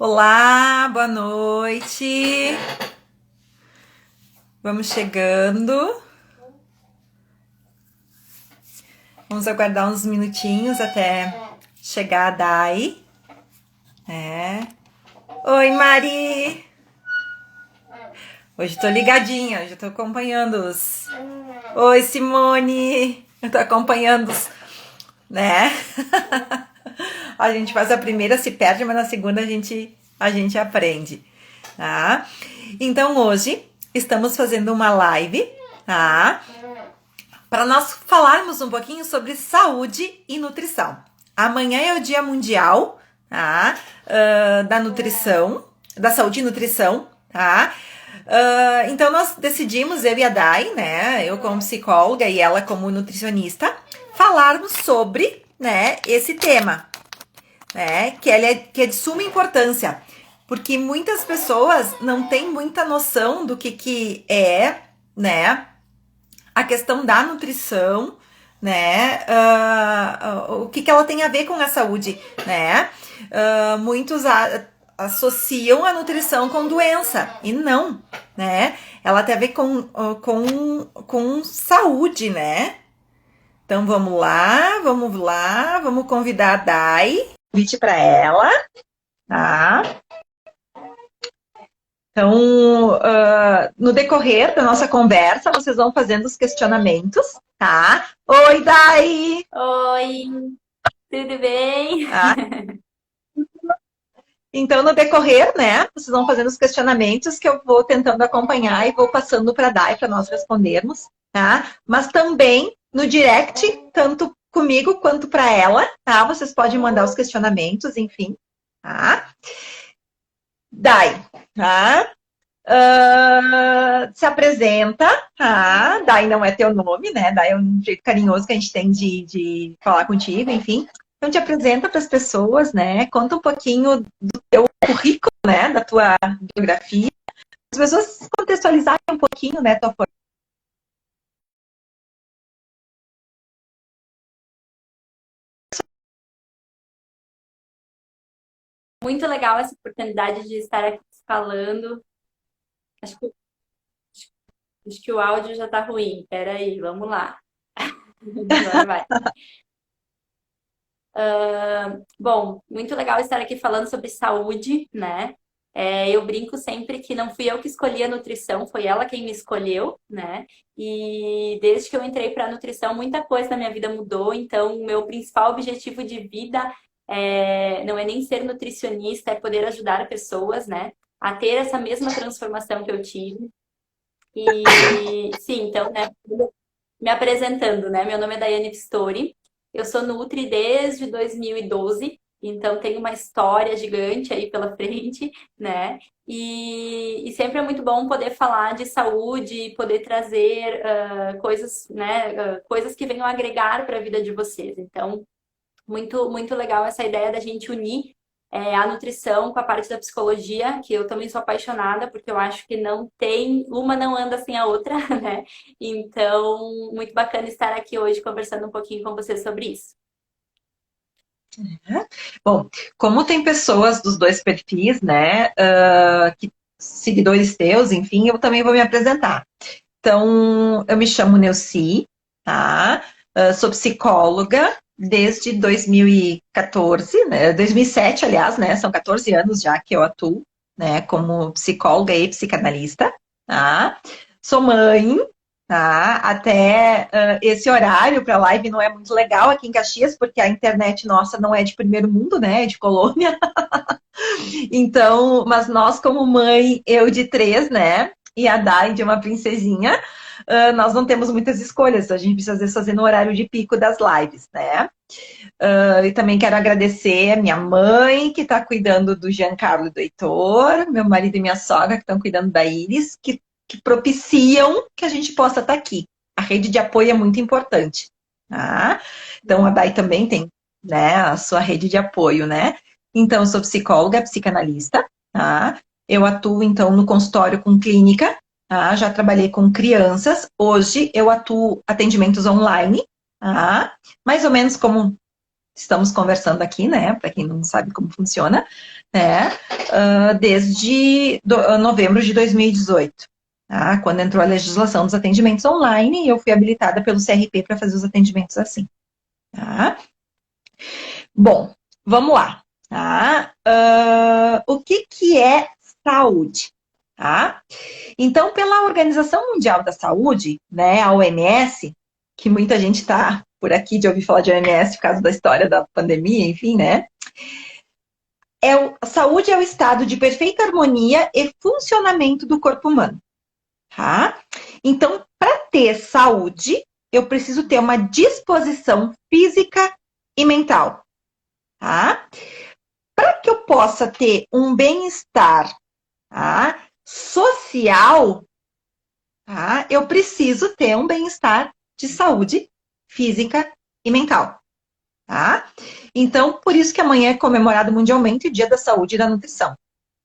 Olá, boa noite. Vamos chegando. Vamos aguardar uns minutinhos até chegar a Dai. Oi, Mari. Hoje tô ligadinha, já tô acompanhando os... Oi, Simone. Eu tô acompanhando os... Né? A gente faz a primeira, se perde, mas na segunda a gente aprende, tá? Então hoje estamos fazendo uma live, tá? Para nós falarmos um pouquinho sobre saúde e nutrição. Amanhã é o Dia Mundial, tá? Da nutrição, da saúde e nutrição, tá? Então nós decidimos, eu e a Dai, né? Eu como psicóloga e ela como nutricionista, falarmos sobre, né, esse tema, né? Que é de suma importância, porque muitas pessoas não têm muita noção do que é, né? A questão da nutrição, né? O que ela tem a ver com a saúde, né? Muitos associam a nutrição com doença, e não, né? Ela tem a ver com saúde, né? Então vamos lá, vamos convidar a Dai, convite para ela, tá? Então, no decorrer da nossa conversa, vocês vão fazendo os questionamentos, tá? Oi, Dai! Oi, tudo bem? Tá? Então, no decorrer, né, vocês vão fazendo os questionamentos que eu vou tentando acompanhar e vou passando para a Dai para nós respondermos, tá? Mas também no direct, tanto comigo quanto para ela, tá? Vocês podem mandar os questionamentos, enfim, tá? Dai, tá? Se apresenta, tá? Dai não é teu nome, né? Dai é um jeito carinhoso que a gente tem de falar contigo, enfim. Então, te apresenta para as pessoas, né? Conta um pouquinho do teu currículo, né? Da tua biografia. As pessoas contextualizarem um pouquinho, né? Tua formação. Muito legal essa oportunidade de estar aqui falando. Acho que, acho que o áudio já tá ruim. Pera aí, vamos lá. Agora vai. Bom, muito legal estar aqui falando sobre saúde, né? Eu brinco sempre que não fui eu que escolhi a nutrição, foi ela quem me escolheu, né? E desde que eu entrei para a nutrição, muita coisa na minha vida mudou. Então, o meu principal objetivo de vida não é nem ser nutricionista, é poder ajudar pessoas, né? A ter essa mesma transformação que eu tive. E sim, então, né? Me apresentando, né? Meu nome é Daiane Pistori. Eu sou Nutri desde 2012, então tenho uma história gigante aí pela frente, né? E sempre é muito bom poder falar de saúde, poder trazer coisas, né? Coisas que venham agregar para a vida de vocês. Então, muito legal essa ideia da gente unir a nutrição com a parte da psicologia, que eu também sou apaixonada, porque eu acho que não tem, uma não anda sem a outra, né? Então, muito bacana estar aqui hoje conversando um pouquinho com vocês sobre isso. Bom, como tem pessoas dos dois perfis, né? Seguidores teus, enfim, eu também vou me apresentar. Então, eu me chamo Neuci, tá? Sou psicóloga desde 2014, né? 2007, aliás, né? São 14 anos já que eu atuo, né? Como psicóloga e psicanalista, tá? Sou mãe, tá? Até esse horário para live não é muito legal aqui em Caxias, porque a internet nossa não é de primeiro mundo, né? É de colônia. Então, mas nós como mãe, eu de 3, né? E a Dai de uma princesinha, nós não temos muitas escolhas, a gente precisa às vezes fazer no horário de pico das lives, né? E também quero agradecer a minha mãe, que está cuidando do Giancarlo e do Heitor, meu marido e minha sogra, que estão cuidando da Iris, que propiciam que a gente possa estar aqui. A rede de apoio é muito importante, tá? Então, a Dai também tem, né, a sua rede de apoio, né? Então, eu sou psicóloga, psicanalista, tá? Eu atuo, então, no consultório com clínica, tá? Já trabalhei com crianças. Hoje, eu atuo atendimentos online, tá? Mais ou menos como estamos conversando aqui, né? Para quem não sabe como funciona, né? Desde novembro de 2018. Tá? Quando entrou a legislação dos atendimentos online, eu fui habilitada pelo CRP para fazer os atendimentos assim. Tá? Bom, vamos lá. Tá? O que é saúde? Tá? Então, pela Organização Mundial da Saúde, né, a OMS, que muita gente está por aqui de ouvir falar de OMS por causa da história da pandemia, enfim, né? A saúde é o estado de perfeita harmonia e funcionamento do corpo humano. Tá? Então, para ter saúde, eu preciso ter uma disposição física e mental. Tá? Para que eu possa ter um bem-estar, tá, social, tá, eu preciso ter um bem-estar de saúde física e mental. Tá? Então, por isso que amanhã é comemorado mundialmente o Dia da Saúde e da Nutrição.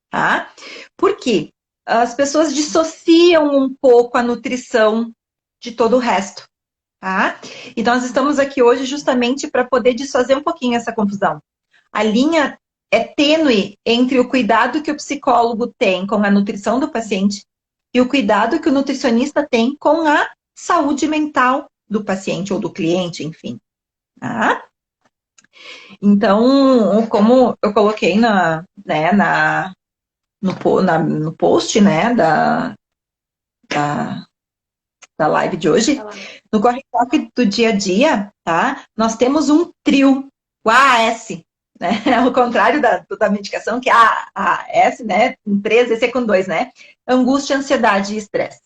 Tá? Por quê? As pessoas dissociam um pouco a nutrição de todo o resto. Tá? Então, nós estamos aqui hoje justamente para poder desfazer um pouquinho essa confusão. A linha é tênue entre o cuidado que o psicólogo tem com a nutrição do paciente e o cuidado que o nutricionista tem com a saúde mental do paciente ou do cliente, enfim. Tá? Então, como eu coloquei no post, né, da, da live de hoje, no corre-toque do dia a dia, tá? Nós temos um trio, o AS, né? Ao contrário da medicação, que é a S, né? Com 3, esse é com 2, né? Angústia, ansiedade e estresse.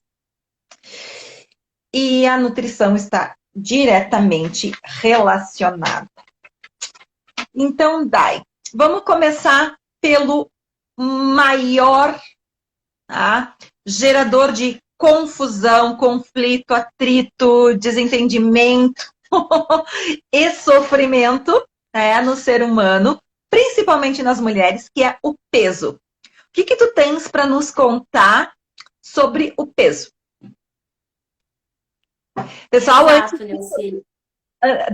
E a nutrição está diretamente relacionada. Então, Dai, vamos começar pelo maior, tá, gerador de confusão, conflito, atrito, desentendimento e sofrimento, né, no ser humano, principalmente nas mulheres, que é o peso. O que tu tens para nos contar sobre o peso? Pessoal, Exato, Nilce.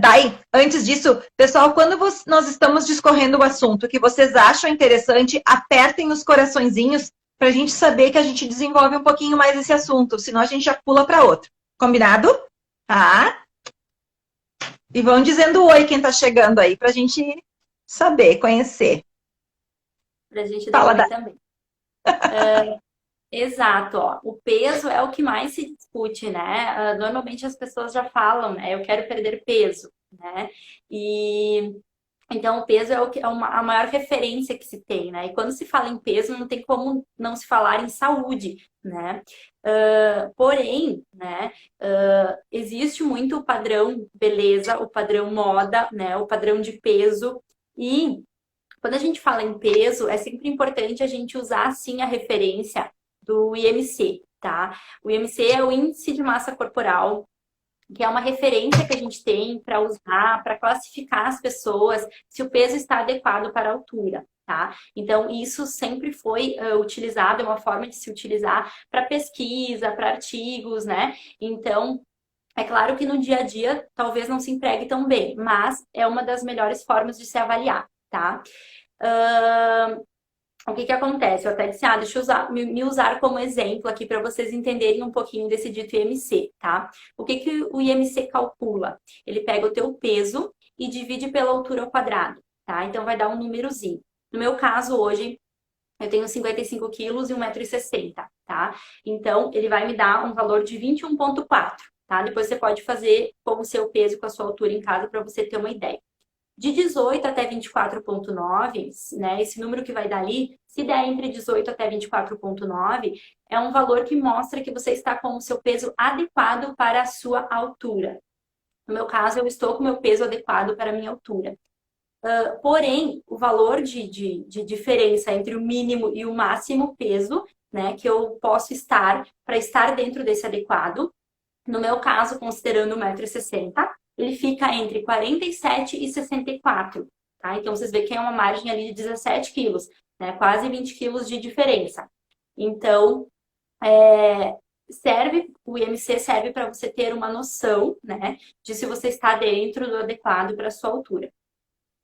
Daí, antes disso, pessoal, quando nós estamos discorrendo o assunto que vocês acham interessante, apertem os coraçõezinhos para a gente saber que a gente desenvolve um pouquinho mais esse assunto, senão a gente já pula para outro. Combinado? Tá? E vão dizendo oi quem está chegando aí para a gente saber, conhecer. Para a gente dar Fala, oi Dai. também. Exato, ó. O peso é o que mais se discute, né? Normalmente as pessoas já falam, né? Eu quero perder peso, né? E então o peso é a maior referência que se tem, né? E quando se fala em peso, não tem como não se falar em saúde, né? Porém, né? Existe muito o padrão beleza, o padrão moda, né? O padrão de peso e quando a gente fala em peso, é sempre importante a gente usar, assim, a referência do IMC, tá? O IMC é o Índice de Massa Corporal, que é uma referência que a gente tem para usar, para classificar as pessoas, se o peso está adequado para a altura, tá? Então, isso sempre foi utilizado, é uma forma de se utilizar para pesquisa, para artigos, né? Então, é claro que no dia a dia talvez não se empregue tão bem, mas é uma das melhores formas de se avaliar, tá? O que que acontece? Eu até disse, deixa eu me usar como exemplo aqui para vocês entenderem um pouquinho desse dito IMC, tá? O que que o IMC calcula? Ele pega o teu peso e divide pela altura ao quadrado, tá? Então vai dar um númerozinho. No meu caso, hoje, eu tenho 55 quilos e 1,60 m, tá? Então, ele vai me dar um valor de 21,4, tá? Depois você pode fazer com o seu peso e com a sua altura em casa para você ter uma ideia. De 18 até 24,9, né? Esse número que vai dar ali, se der entre 18 até 24,9, é um valor que mostra que você está com o seu peso adequado para a sua altura. No meu caso, eu estou com o meu peso adequado para a minha altura. Porém, o valor de diferença entre o mínimo e o máximo peso, né, que eu posso estar para estar dentro desse adequado, no meu caso, considerando 1,60 m, ele fica entre 47 e 64, tá? Então, vocês veem que é uma margem ali de 17 quilos, né? Quase 20 quilos de diferença. Então, o IMC serve para você ter uma noção, né, de se você está dentro do adequado para a sua altura.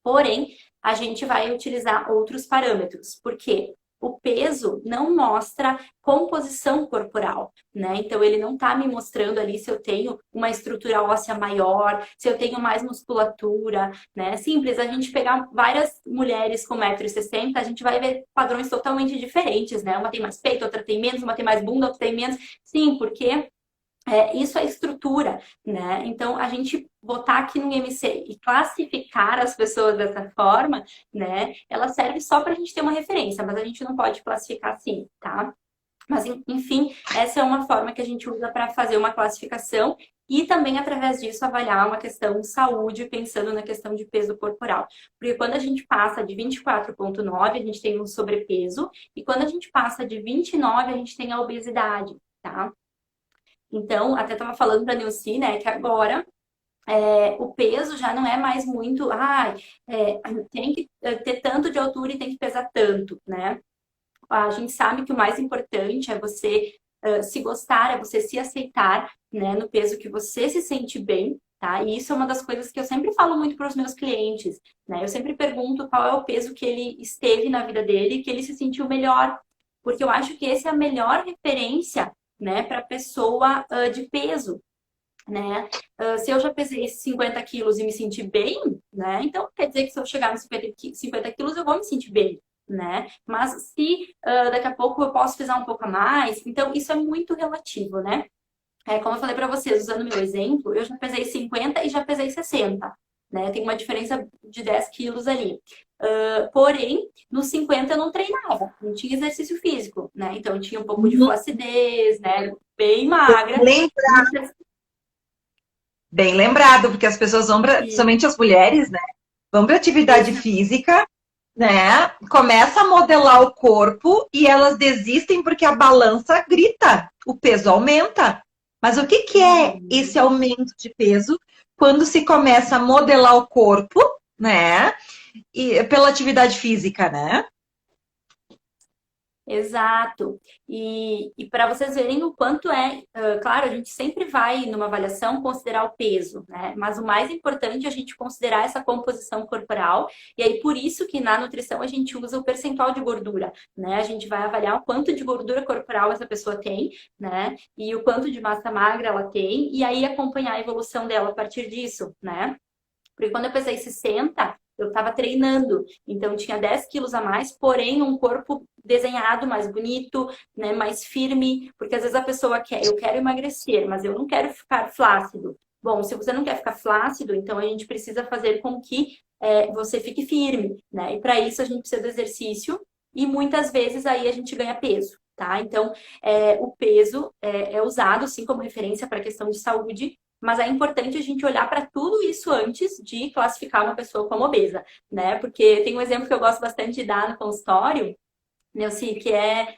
Porém, a gente vai utilizar outros parâmetros, porque o peso não mostra composição corporal, né? Então, ele não tá me mostrando ali se eu tenho uma estrutura óssea maior, se eu tenho mais musculatura, né? Simples, a gente pegar várias mulheres com 1,60 m, a gente vai ver padrões totalmente diferentes, né? Uma tem mais peito, outra tem menos, uma tem mais bunda, outra tem menos. Sim, porque isso é estrutura, né? Então, a gente botar aqui no IMC e classificar as pessoas dessa forma, né? Ela serve só para a gente ter uma referência, mas a gente não pode classificar assim, tá? Mas, enfim, essa é uma forma que a gente usa para fazer uma classificação e também, através disso, avaliar uma questão de saúde, pensando na questão de peso corporal. Porque quando a gente passa de 24,9, a gente tem um sobrepeso, e quando a gente passa de 29, a gente tem a obesidade, tá? Então, até estava falando para a Nilce, né, que agora o peso já não é mais muito, tem que ter tanto de altura e tem que pesar tanto, né? A gente sabe que o mais importante é você se gostar, é você se aceitar, né, no peso que você se sente bem, tá? E isso é uma das coisas que eu sempre falo muito para os meus clientes, né? Eu sempre pergunto qual é o peso que ele esteve na vida dele, que ele se sentiu melhor, porque eu acho que essa é a melhor referência, né, para pessoa de peso, né? Se eu já pesei 50 quilos e me senti bem, né? Então quer dizer que se eu chegar nos 50 quilos eu vou me sentir bem, né? Mas se daqui a pouco eu posso pesar um pouco a mais, então isso é muito relativo, né? Como eu falei para vocês, usando meu exemplo, eu já pesei 50 e já pesei 60, né? Tem uma diferença de 10 quilos ali. Porém, nos 50 eu não treinava, não tinha exercício físico, né? Então eu tinha um pouco de flacidez, né? Bem magra. Bem lembrado, porque as pessoas vão para, somente as mulheres, né? Vão para atividade física, né? Começa a modelar o corpo e elas desistem porque a balança grita, o peso aumenta. Mas o que é esse aumento de peso quando se começa a modelar o corpo, né? E pela atividade física, né? Exato. E para vocês verem o quanto claro, a gente sempre vai, numa avaliação, considerar o peso, né? Mas o mais importante é a gente considerar essa composição corporal. E aí, por isso que na nutrição a gente usa o percentual de gordura, né? A gente vai avaliar o quanto de gordura corporal essa pessoa tem, né? E o quanto de massa magra ela tem, e aí acompanhar a evolução dela a partir disso, né? Porque quando eu pesei 60, eu estava treinando, então tinha 10 quilos a mais, porém um corpo desenhado, mais bonito, né, mais firme, porque às vezes a pessoa quer, eu quero emagrecer, mas eu não quero ficar flácido. Bom, se você não quer ficar flácido, então a gente precisa fazer com que você fique firme, né? E para isso a gente precisa do exercício e muitas vezes aí a gente ganha peso, tá? Então, o peso é usado, sim, como referência para a questão de saúde, mas é importante a gente olhar para tudo isso antes de classificar uma pessoa como obesa, né? Porque tem um exemplo que eu gosto bastante de dar no consultório, Neuci, que é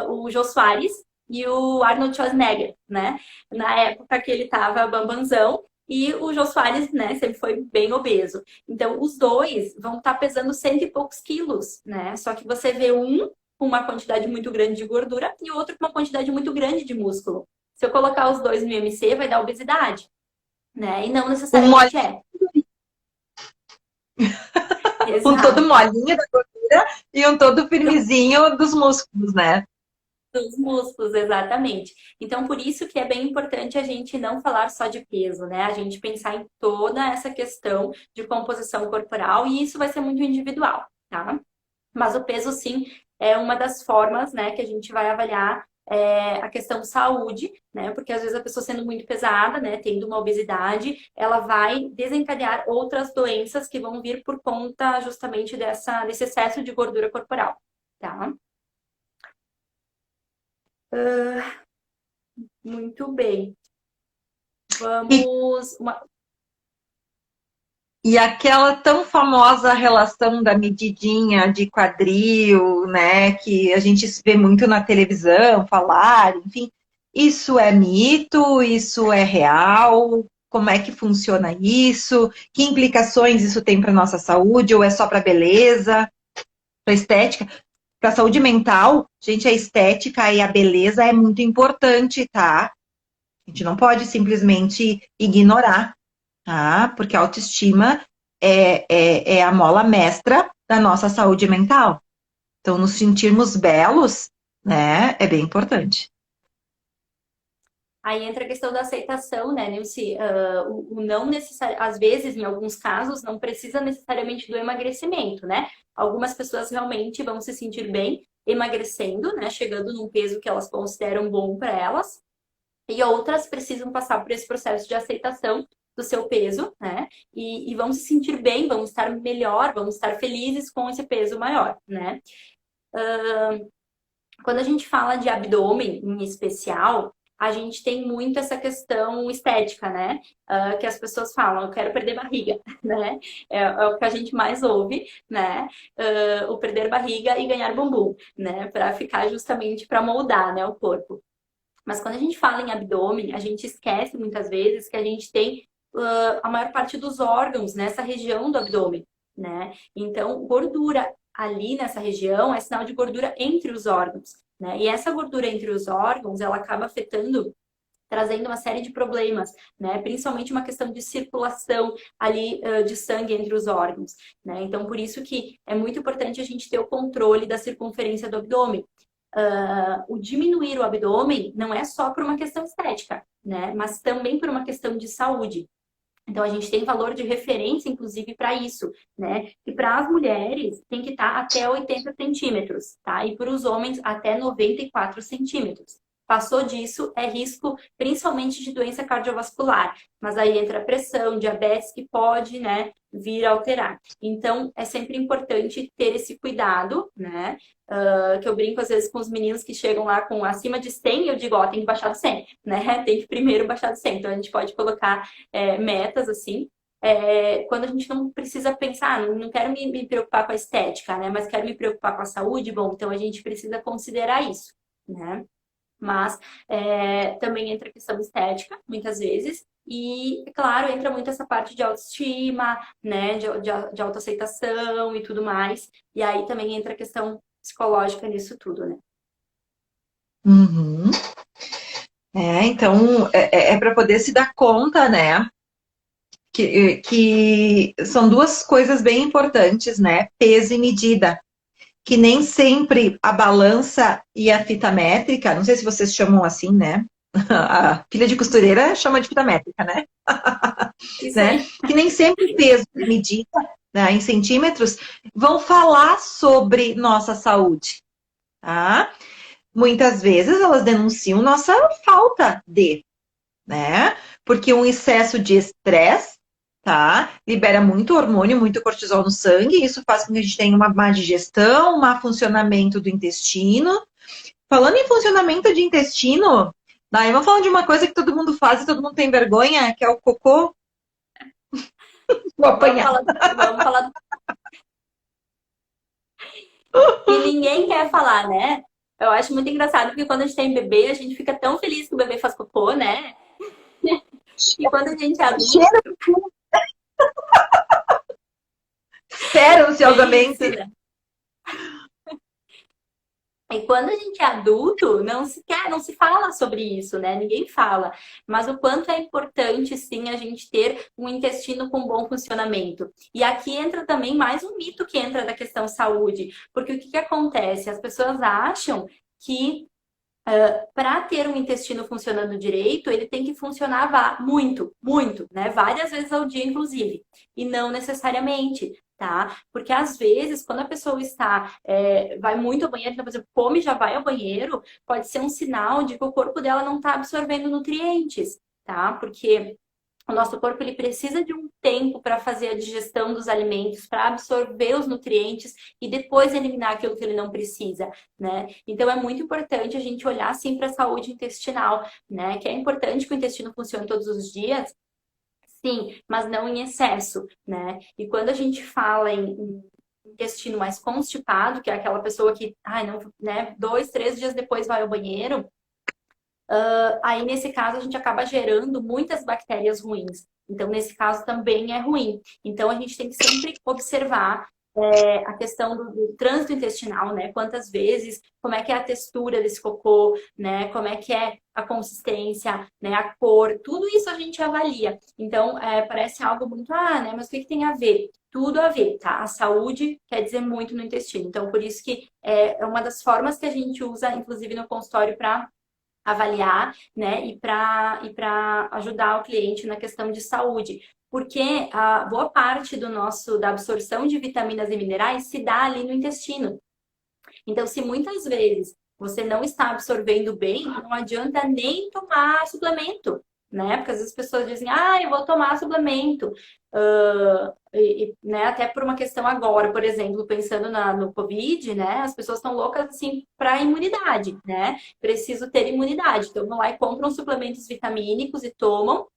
o Jô Soares e o Arnold Schwarzenegger, né? Na época que ele tava bambanzão, e o Jô Soares, né, sempre foi bem obeso. Então, os dois vão estar pesando 100 e poucos quilos, né? Só que você vê um com uma quantidade muito grande de gordura e o outro com uma quantidade muito grande de músculo. Se eu colocar os dois no IMC, vai dar obesidade, né? E não necessariamente é. Um todo molinho da gordura e um todo firmezinho dos músculos, né? Dos músculos, exatamente. Então, por isso que é bem importante a gente não falar só de peso, né? A gente pensar em toda essa questão de composição corporal e isso vai ser muito individual, tá? Mas o peso, sim, é uma das formas, né, que a gente vai avaliar a questão de saúde, né? Porque às vezes a pessoa sendo muito pesada, né, tendo uma obesidade, ela vai desencadear outras doenças que vão vir por conta justamente desse excesso de gordura corporal, tá? Muito bem. Vamos. E aquela tão famosa relação da medidinha de quadril, né, que a gente vê muito na televisão falar, enfim, isso é mito, isso é real? Como é que funciona isso? Que implicações isso tem para nossa saúde? Ou é só para beleza, para estética? Para saúde mental, gente, a estética e a beleza é muito importante, tá? A gente não pode simplesmente ignorar, tá? Porque a autoestima é a mola mestra da nossa saúde mental. Então, nos sentirmos belos, né, é bem importante. Aí entra a questão da aceitação, né, Nilce? O não necessário, às vezes, em alguns casos, não precisa necessariamente do emagrecimento, né? Algumas pessoas realmente vão se sentir bem emagrecendo, né? Chegando num peso que elas consideram bom para elas. E outras precisam passar por esse processo de aceitação do seu peso, né? E vão se sentir bem, vão estar melhor, vão estar felizes com esse peso maior, né? Quando a gente fala de abdômen em especial, a gente tem muito essa questão estética, né? Que as pessoas falam, eu quero perder barriga, né? É o que a gente mais ouve, né? O perder barriga e ganhar bumbum, né? Para ficar justamente para moldar, né, o corpo. Mas quando a gente fala em abdômen, a gente esquece muitas vezes que a gente tem a maior parte dos órgãos nessa região do abdômen, né? Então, gordura ali nessa região é sinal de gordura entre os órgãos, né? E essa gordura entre os órgãos, ela acaba afetando, trazendo uma série de problemas, né? Principalmente uma questão de circulação ali de sangue entre os órgãos, né? Então, por isso que é muito importante a gente ter o controle da circunferência do abdômen. O diminuir o abdômen não é só por uma questão estética, né? Mas também por uma questão de saúde. Então, a gente tem valor de referência, inclusive, para isso, né? E para as mulheres, tem que estar até 80 centímetros, tá? E para os homens, até 94 centímetros. Passou disso, é risco principalmente de doença cardiovascular. Mas aí entra a pressão, diabetes, que pode, né, vir a alterar. Então, é sempre importante ter esse cuidado, né? Que eu brinco às vezes com os meninos que chegam lá com acima de 100, eu digo, ó, tem que baixar do 100, né? Tem que primeiro baixar do 100. Então, a gente pode colocar metas assim. Quando a gente não precisa pensar, não quero me preocupar com a estética, né? Mas quero me preocupar com a saúde, bom, então a gente precisa considerar isso, né? Mas também entra a questão estética, muitas vezes, e, claro, entra muito essa parte de autoestima, né, de autoaceitação e tudo mais. E aí também entra a questão psicológica nisso tudo, né? Uhum. Então, para poder se dar conta, né, que são duas coisas bem importantes, né, peso e medida, que nem sempre a balança e a fita métrica, não sei se vocês chamam assim, né, a filha de costureira chama de fita métrica, né, Isso né, aí. que nem sempre peso e medida, né, em centímetros, vão falar sobre nossa saúde, tá? Muitas vezes elas denunciam nossa falta de, né? Porque um excesso de estresse, tá? Libera muito hormônio, muito cortisol no sangue, e isso faz com que a gente tenha uma má digestão, um má funcionamento do intestino. Falando em funcionamento de intestino, daí vamos falar de uma coisa que todo mundo faz e todo mundo tem vergonha, que é o cocô. Vou Vamos apanhar. falar, vamos falar que ninguém quer falar, né? Eu acho muito engraçado porque quando a gente tem bebê, a gente fica tão feliz que o bebê faz cocô, né? E quando a gente é adulto, Cheira, espera bem isso, ansiosamente. né? E quando a gente é adulto, não se quer, não se fala sobre isso, né? Ninguém fala. Mas o quanto é importante, sim, a gente ter um intestino com bom funcionamento. E aqui entra também mais um mito que entra da questão saúde. Porque o que acontece? As pessoas acham que para ter um intestino funcionando direito, ele tem que funcionar muito, muito, né? Várias vezes ao dia, inclusive. E não necessariamente, tá? Porque às vezes, quando a pessoa vai muito ao banheiro, então, por exemplo, come e já vai ao banheiro, pode ser um sinal de que o corpo dela não está absorvendo nutrientes, tá? Porque o nosso corpo ele precisa de um tempo para fazer a digestão dos alimentos, para absorver os nutrientes e depois eliminar aquilo que ele não precisa, né? Então é muito importante a gente olhar assim para a saúde intestinal, né? Que é importante que o intestino funcione todos os dias, sim, mas não em excesso, né? E quando a gente fala em intestino mais constipado, que é aquela pessoa que, ai, não, né, 2, 3 dias depois vai ao banheiro, aí nesse caso a gente acaba gerando muitas bactérias ruins. Então, nesse caso também é ruim. Então, a gente tem que sempre observar a questão do trânsito intestinal, né? Quantas vezes, como é que é a textura desse cocô, né? Como é que é a consistência, né? A cor, tudo isso a gente avalia. Então, parece algo muito, né? Mas o que que tem a ver? Tudo a ver, tá? A saúde quer dizer muito no intestino. Então, por isso que é uma das formas que a gente usa, inclusive no consultório, para avaliar, né, e para ajudar o cliente na questão de saúde. Porque a boa parte da absorção de vitaminas e minerais se dá ali no intestino. Então, se muitas vezes você não está absorvendo bem, não adianta nem tomar suplemento, né? Porque às vezes as pessoas dizem, eu vou tomar suplemento. Né, até por uma questão agora, por exemplo, pensando no Covid, né? As pessoas estão loucas assim para imunidade, né? Preciso ter imunidade. Então vão lá e compram suplementos vitamínicos e tomam,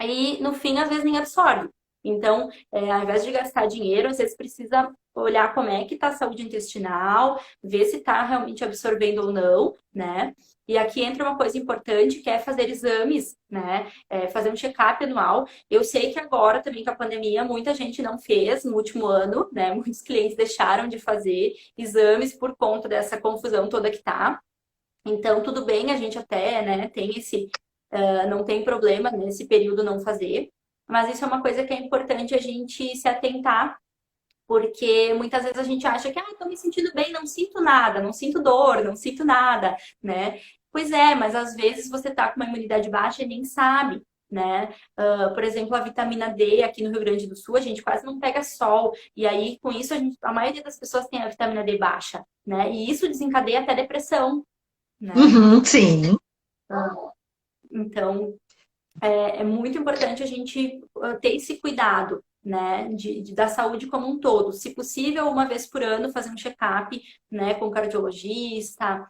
e no fim às vezes nem absorve. Então, ao invés de gastar dinheiro, às vezes precisa olhar como é que está a saúde intestinal, ver se está realmente absorvendo ou não, né? E aqui entra uma coisa importante, que é fazer exames, né? Fazer um check-up anual. Eu sei que agora, também com a pandemia, muita gente não fez no último ano, né? Muitos clientes deixaram de fazer exames por conta dessa confusão toda que tá. Então, tudo bem, a gente até, né, tem não tem problema nesse período não fazer, mas isso é uma coisa que é importante a gente se atentar, porque muitas vezes a gente acha que, tô me sentindo bem, não sinto nada, não sinto dor, não sinto nada, né? Pois é, mas às vezes você tá com uma imunidade baixa e nem sabe, né? Por exemplo, a vitamina D aqui no Rio Grande do Sul, a gente quase não pega sol, e aí com isso a maioria das pessoas tem a vitamina D baixa, né? E isso desencadeia até depressão, né? Uhum, sim. Então, é muito importante a gente ter esse cuidado, né, da saúde como um todo. Se possível, uma vez por ano, fazer um check-up, né, com o cardiologista,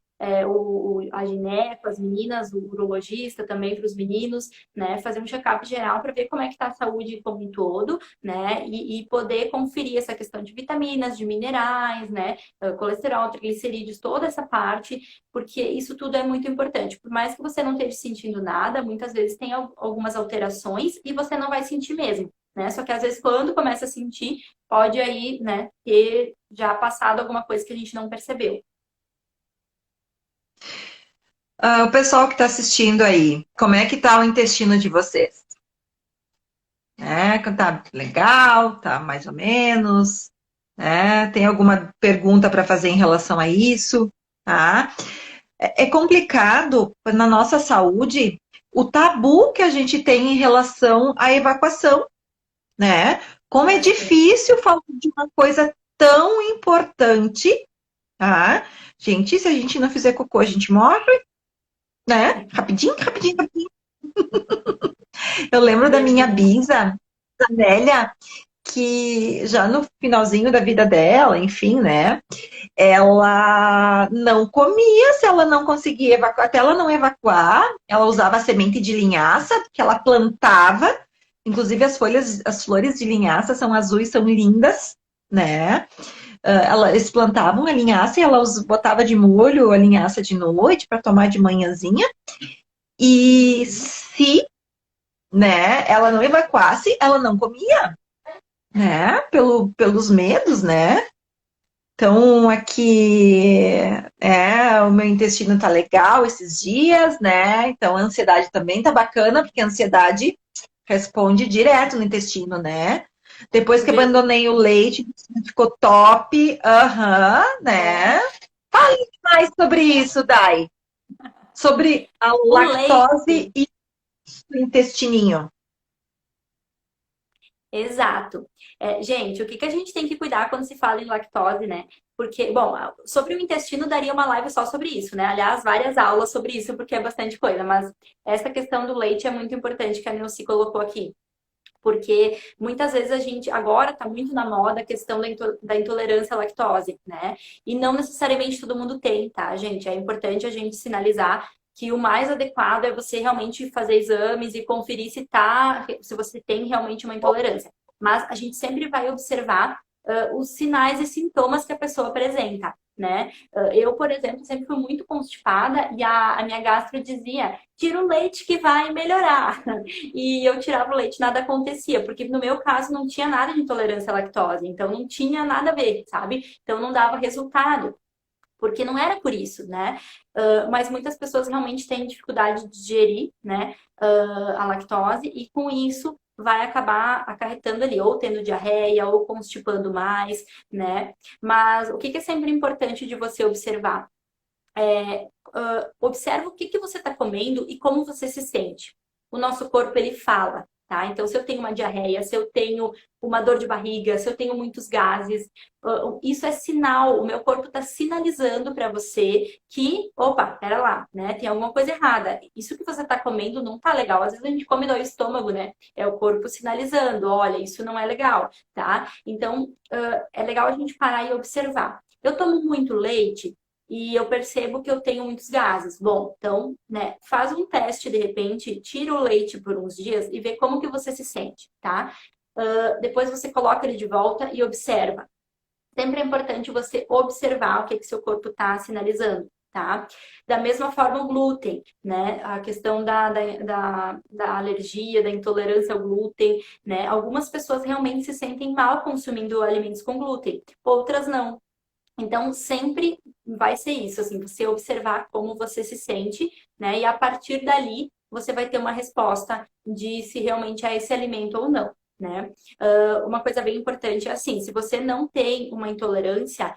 a gineco, as meninas, o urologista também para os meninos, né, fazer um check-up geral para ver como é que está a saúde como um todo, né, e poder conferir essa questão de vitaminas, de minerais, né, colesterol, triglicerídeos, toda essa parte, porque isso tudo é muito importante. Por mais que você não esteja sentindo nada, muitas vezes tem algumas alterações e você não vai sentir mesmo, né? Só que às vezes quando começa a sentir, pode aí, né, ter já passado alguma coisa que a gente não percebeu. O pessoal que está assistindo aí, como é que tá o intestino de vocês? Tá legal, tá mais ou menos, Tem alguma pergunta para fazer em relação a isso, tá? É complicado na nossa saúde o tabu que a gente tem em relação à evacuação, né? Como é difícil falar de uma coisa tão importante, tá? Gente, se a gente não fizer cocô, a gente morre, né? Rapidinho, rapidinho, rapidinho. Eu lembro da minha bisa, da Nélia, que já no finalzinho da vida dela, enfim, né? Ela não comia se ela não conseguia evacuar. Até ela não evacuar, ela usava a semente de linhaça, que ela plantava. Inclusive, as flores de linhaça são azuis, são lindas, né? Eles plantavam a linhaça e ela botava de molho a linhaça de noite para tomar de manhãzinha. E se, né, ela não evacuasse, ela não comia, né? Pelos medos, né? Então, aqui, o meu intestino tá legal esses dias, né? Então, a ansiedade também tá bacana, porque a ansiedade responde direto no intestino, né? Depois que abandonei o leite, ficou top, né? Fale mais sobre isso, Dai. Sobre a O leite. lactose e o intestininho. Exato. Gente, o que que a gente tem que cuidar quando se fala em lactose, né? Porque, bom, sobre o intestino daria uma live só sobre isso, né? Aliás, várias aulas sobre isso, porque é bastante coisa, mas essa questão do leite é muito importante que a Nilce colocou aqui. Porque muitas vezes a gente, agora está muito na moda a questão da intolerância à lactose, né? E não necessariamente todo mundo tem, tá, gente? É importante a gente sinalizar que o mais adequado é você realmente fazer exames e conferir se você tem realmente uma intolerância. Mas a gente sempre vai observar os sinais e sintomas que a pessoa apresenta, né? Eu, por exemplo, sempre fui muito constipada e a minha gastro dizia, tira o leite que vai melhorar. E eu tirava o leite, nada acontecia, porque no meu caso não tinha nada de intolerância à lactose, então não tinha nada a ver, sabe? Então não dava resultado. Porque não era por isso, né? Mas muitas pessoas realmente têm dificuldade de digerir, né, a lactose e com isso vai acabar acarretando ali, ou tendo diarreia, ou constipando mais, né? Mas o que é sempre importante de você observar? Observa o que você está comendo e como você se sente. O nosso corpo, ele fala, tá? Então, se eu tenho uma diarreia, se eu tenho uma dor de barriga, se eu tenho muitos gases, isso é sinal. O meu corpo está sinalizando para você que, opa, pera lá, né? Tem alguma coisa errada. Isso que você está comendo não tá legal. Às vezes a gente come no estômago, né? É o corpo sinalizando, olha, isso não é legal, tá? Então, é legal a gente parar e observar. Eu tomo muito leite, e eu percebo que eu tenho muitos gases. Bom, então, né, faz um teste de repente, tira o leite por uns dias e vê como que você se sente, tá? Depois você coloca ele de volta e observa. Sempre é importante você observar o que seu corpo está sinalizando, tá? Da mesma forma o glúten, né? A questão da alergia, da intolerância ao glúten, né? Algumas pessoas realmente se sentem mal consumindo alimentos com glúten, outras não. Então, sempre vai ser isso, assim, você observar como você se sente, né? E a partir dali, você vai ter uma resposta de se realmente é esse alimento ou não, né? Uma coisa bem importante é assim, se você não tem uma intolerância,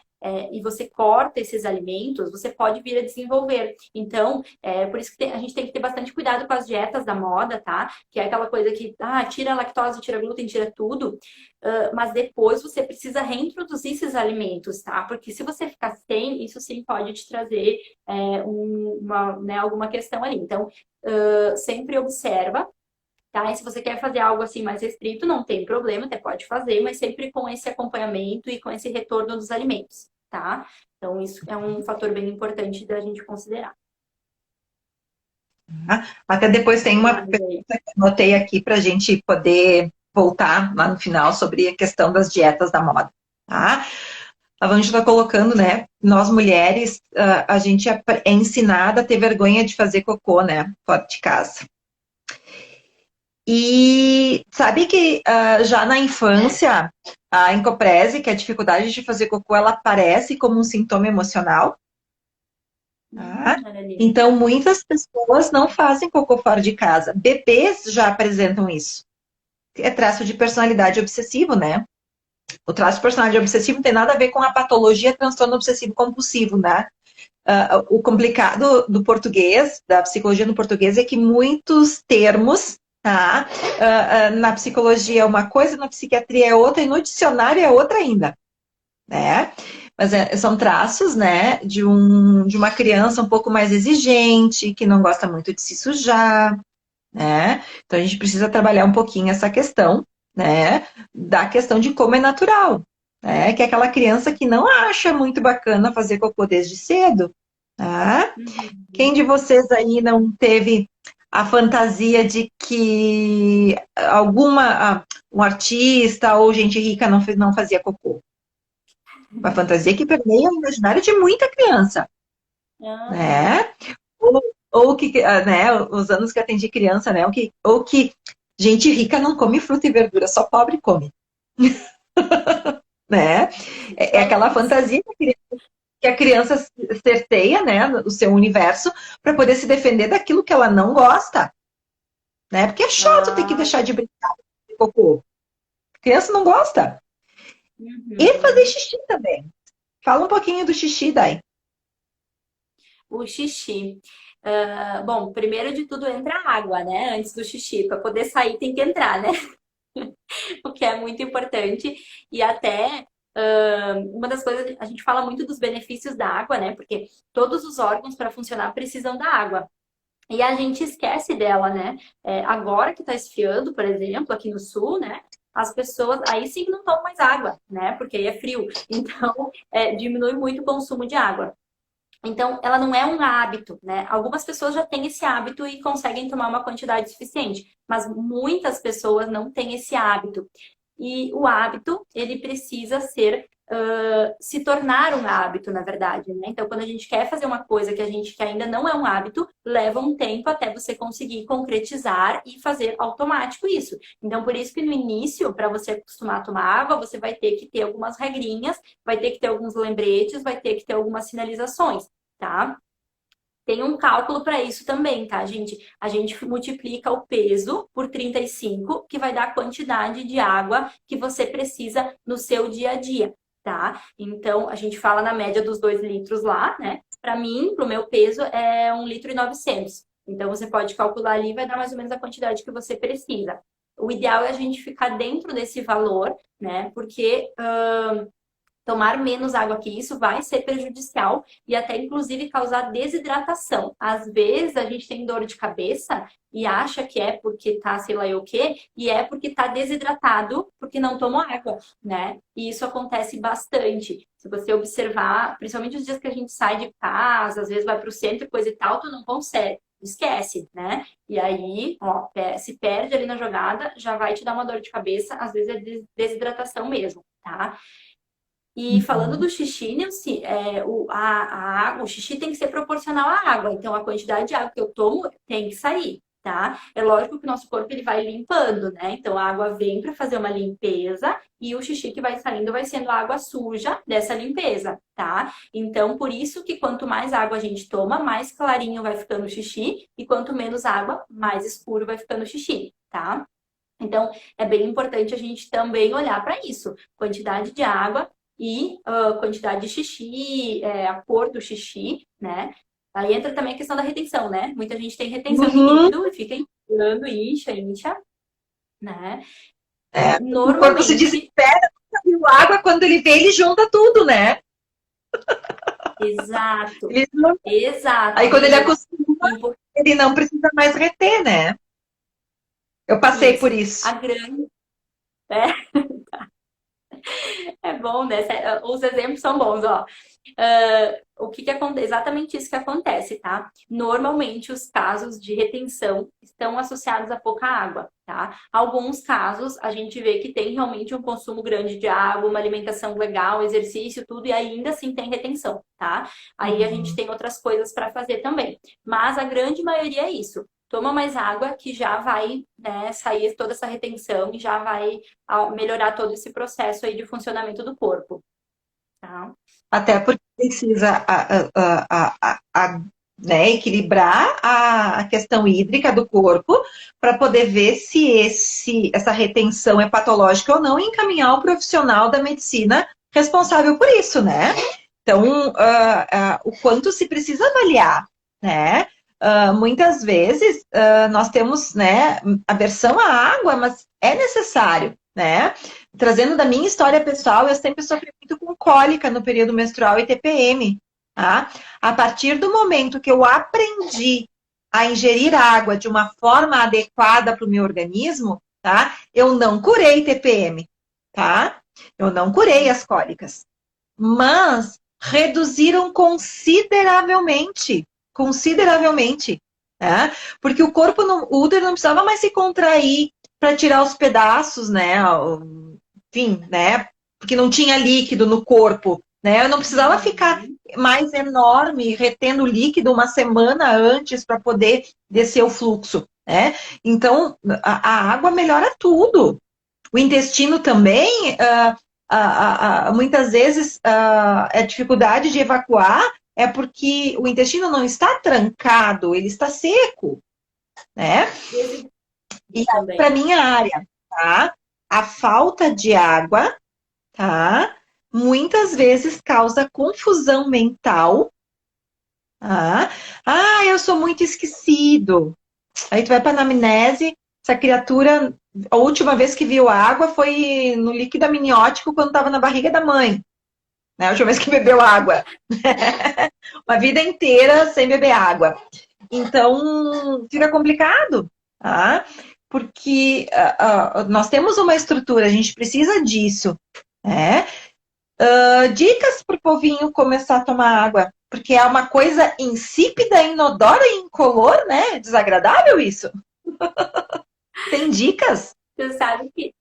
e você corta esses alimentos, você pode vir a desenvolver. Então, por isso que a gente tem que ter bastante cuidado com as dietas da moda, tá? Que é aquela coisa que, tira a lactose, tira glúten, tira tudo. Mas depois você precisa reintroduzir esses alimentos, tá? Porque se você ficar sem, isso sim pode te trazer né, alguma questão ali. Então, sempre observa, tá? E se você quer fazer algo assim mais restrito, não tem problema, até pode fazer, mas sempre com esse acompanhamento e com esse retorno dos alimentos, tá? Então, isso é um fator bem importante da gente considerar. Tá? Até depois tem uma pergunta que eu anotei aqui para a gente poder voltar lá no final sobre a questão das dietas da moda, tá? A Vange está colocando, né? Nós mulheres, a gente é ensinada a ter vergonha de fazer cocô, né? Fora de casa. E sabe que já na infância, a encoprese, que é a dificuldade de fazer cocô, ela aparece como um sintoma emocional. Tá? Então, muitas pessoas não fazem cocô fora de casa. Bebês já apresentam isso. É traço de personalidade obsessivo, né? O traço de personalidade obsessivo não tem nada a ver com a patologia transtorno obsessivo compulsivo, né? O complicado do português, da psicologia no português, é que muitos termos, tá? Na psicologia é uma coisa, na psiquiatria é outra, e no dicionário é outra ainda, né? Mas são traços, né, de uma criança um pouco mais exigente, que não gosta muito de se sujar, né? Então a gente precisa trabalhar um pouquinho essa questão, né, da questão de como é natural, né? Que é aquela criança que não acha muito bacana fazer cocô desde cedo, tá? Quem de vocês aí não teve a fantasia de que um artista ou gente rica não fazia cocô? Uma fantasia que permeia o imaginário de muita criança, né? Ou que, né, os anos que atendi criança, né? Ou que gente rica não come fruta e verdura, só pobre come. Né? É aquela fantasia que a criança cerceia, né, o seu universo, para poder se defender daquilo que ela não gosta. Né? Porque é chato ter que deixar de brincar de cocô. A criança não gosta. E fazer xixi também. Fala um pouquinho do xixi, Dai. O xixi. Bom, primeiro de tudo entra água, né? Antes do xixi. Para poder sair tem que entrar, né? O que é muito importante. E até uma das coisas, a gente fala muito dos benefícios da água, né? Porque todos os órgãos para funcionar precisam da água. E a gente esquece dela, né? Agora que está esfriando, por exemplo, aqui no sul, né? As pessoas aí sim não tomam mais água, né? Porque aí é frio. Então, diminui muito o consumo de água. Então, ela não é um hábito, né? Algumas pessoas já têm esse hábito e conseguem tomar uma quantidade suficiente, mas muitas pessoas não têm esse hábito. E o hábito, ele precisa ser se tornar um hábito, na verdade, né? Então, quando a gente quer fazer uma coisa que ainda não é um hábito, leva um tempo até você conseguir concretizar e fazer automático isso. Então, por isso que no início, para você acostumar a tomar água, você vai ter que ter algumas regrinhas, vai ter que ter alguns lembretes, vai ter que ter algumas sinalizações, tá? Tem um cálculo para isso também, tá, gente? A gente multiplica o peso por 35, que vai dar a quantidade de água que você precisa no seu dia a dia, tá? Então, a gente fala na média dos 2 litros lá, né? Para mim, pro meu peso, é 1,9 litros. Então, você pode calcular ali, vai dar mais ou menos a quantidade que você precisa. O ideal é a gente ficar dentro desse valor, né? Porque tomar menos água que isso vai ser prejudicial e até inclusive causar desidratação. Às vezes a gente tem dor de cabeça e acha que é porque tá sei lá o quê, e é porque tá desidratado porque não tomou água, né? E isso acontece bastante. Se você observar, principalmente os dias que a gente sai de casa, às vezes vai para o centro e coisa e tal, tu não consegue. Esquece, né? E aí, ó, se perde ali na jogada, já vai te dar uma dor de cabeça, às vezes é desidratação mesmo, tá? E falando Uhum. do xixi, Nilce, o xixi tem que ser proporcional à água. Então, a quantidade de água que eu tomo tem que sair, tá? É lógico que o nosso corpo ele vai limpando, né? Então, a água vem para fazer uma limpeza e o xixi que vai saindo vai sendo a água suja dessa limpeza, tá? Então, por isso que quanto mais água a gente toma, mais clarinho vai ficando o xixi e quanto menos água, mais escuro vai ficando o xixi, tá? Então, é bem importante a gente também olhar para isso. Quantidade de água e quantidade de xixi, a cor do xixi, né? Aí entra também a questão da retenção, né? Muita gente tem retenção de Uhum. líquido e fica inchando, incha, né? É, o corpo se Normalmente, desespera, o água, quando ele vê, ele junta tudo, né? exato, Ele, exato, aí quando ele amiga. acostuma, ele não precisa mais reter, né? Eu passei por Isso. A isso. grande. É bom, né? Os exemplos são bons, ó. O que acontece? Exatamente isso que acontece, tá? Normalmente os casos de retenção estão associados a pouca água, tá? Alguns casos a gente vê que tem realmente um consumo grande de água, uma alimentação legal, exercício, tudo, e ainda assim tem retenção, tá? Aí a gente Uhum. tem outras coisas para fazer também. Mas a grande maioria é isso. Toma mais água que já vai, né, sair toda essa retenção e já vai melhorar todo esse processo aí de funcionamento do corpo, tá? Até porque precisa né, equilibrar a questão hídrica do corpo para poder ver se essa retenção é patológica ou não e encaminhar o profissional da medicina responsável por isso, né? Então, o quanto se precisa avaliar, né? Muitas vezes nós temos, né, aversão à água, mas é necessário, né? Trazendo da minha história pessoal, eu sempre sofri muito com cólica no período menstrual e TPM, tá? A partir do momento que eu aprendi a ingerir água de uma forma adequada para o meu organismo, tá? Eu não curei TPM, tá? Eu não curei as cólicas, mas reduziram consideravelmente, consideravelmente, né? Porque o corpo, o útero não precisava mais se contrair para tirar os pedaços, né? Enfim, né? Porque não tinha líquido no corpo, né? Eu não precisava ficar Uhum. mais enorme, retendo líquido uma semana antes para poder descer o fluxo, né? Então, a água melhora tudo. O intestino também, muitas vezes, a dificuldade de evacuar é porque o intestino não está trancado, ele está seco, né? Esse E para também. minha área, tá? A falta de água, tá? Muitas vezes causa confusão mental, tá? Ah, eu sou muito esquecido. Aí tu vai para a anamnese, essa criatura, a última vez que viu água foi no líquido amniótico quando estava na barriga da mãe, né? A última vez que bebeu água. Uma vida inteira sem beber água. Então, fica complicado, tá? Porque nós temos uma estrutura, a gente precisa disso, né? Dicas para o povinho começar a tomar água, porque é uma coisa insípida, inodora e incolor, né? Desagradável isso. Tem dicas? Você sabe que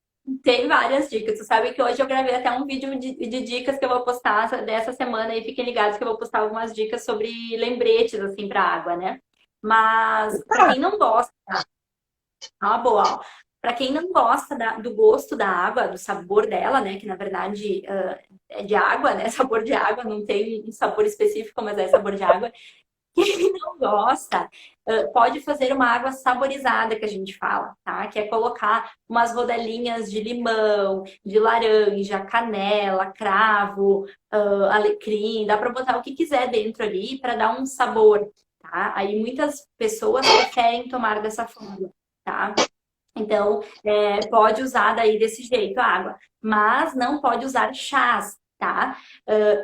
Tem várias dicas. Tu sabe que hoje eu gravei até um vídeo de dicas que eu vou postar dessa semana e fiquem ligados que eu vou postar algumas dicas sobre lembretes, assim, para água, né? Mas para quem não gosta, é uma boa, ó. Para quem não gosta do gosto da água, do sabor dela, né? Que na verdade é de água, né? Sabor de água, não tem um sabor específico, mas é sabor de água. Quem não gosta, pode fazer uma água saborizada, que a gente fala, tá? Que é colocar umas rodelinhas de limão, de laranja, canela, cravo, alecrim, dá para botar o que quiser dentro ali para dar um sabor, tá? Aí muitas pessoas preferem tomar dessa forma, tá? Então, pode usar daí desse jeito a água, mas não pode usar chás, tá?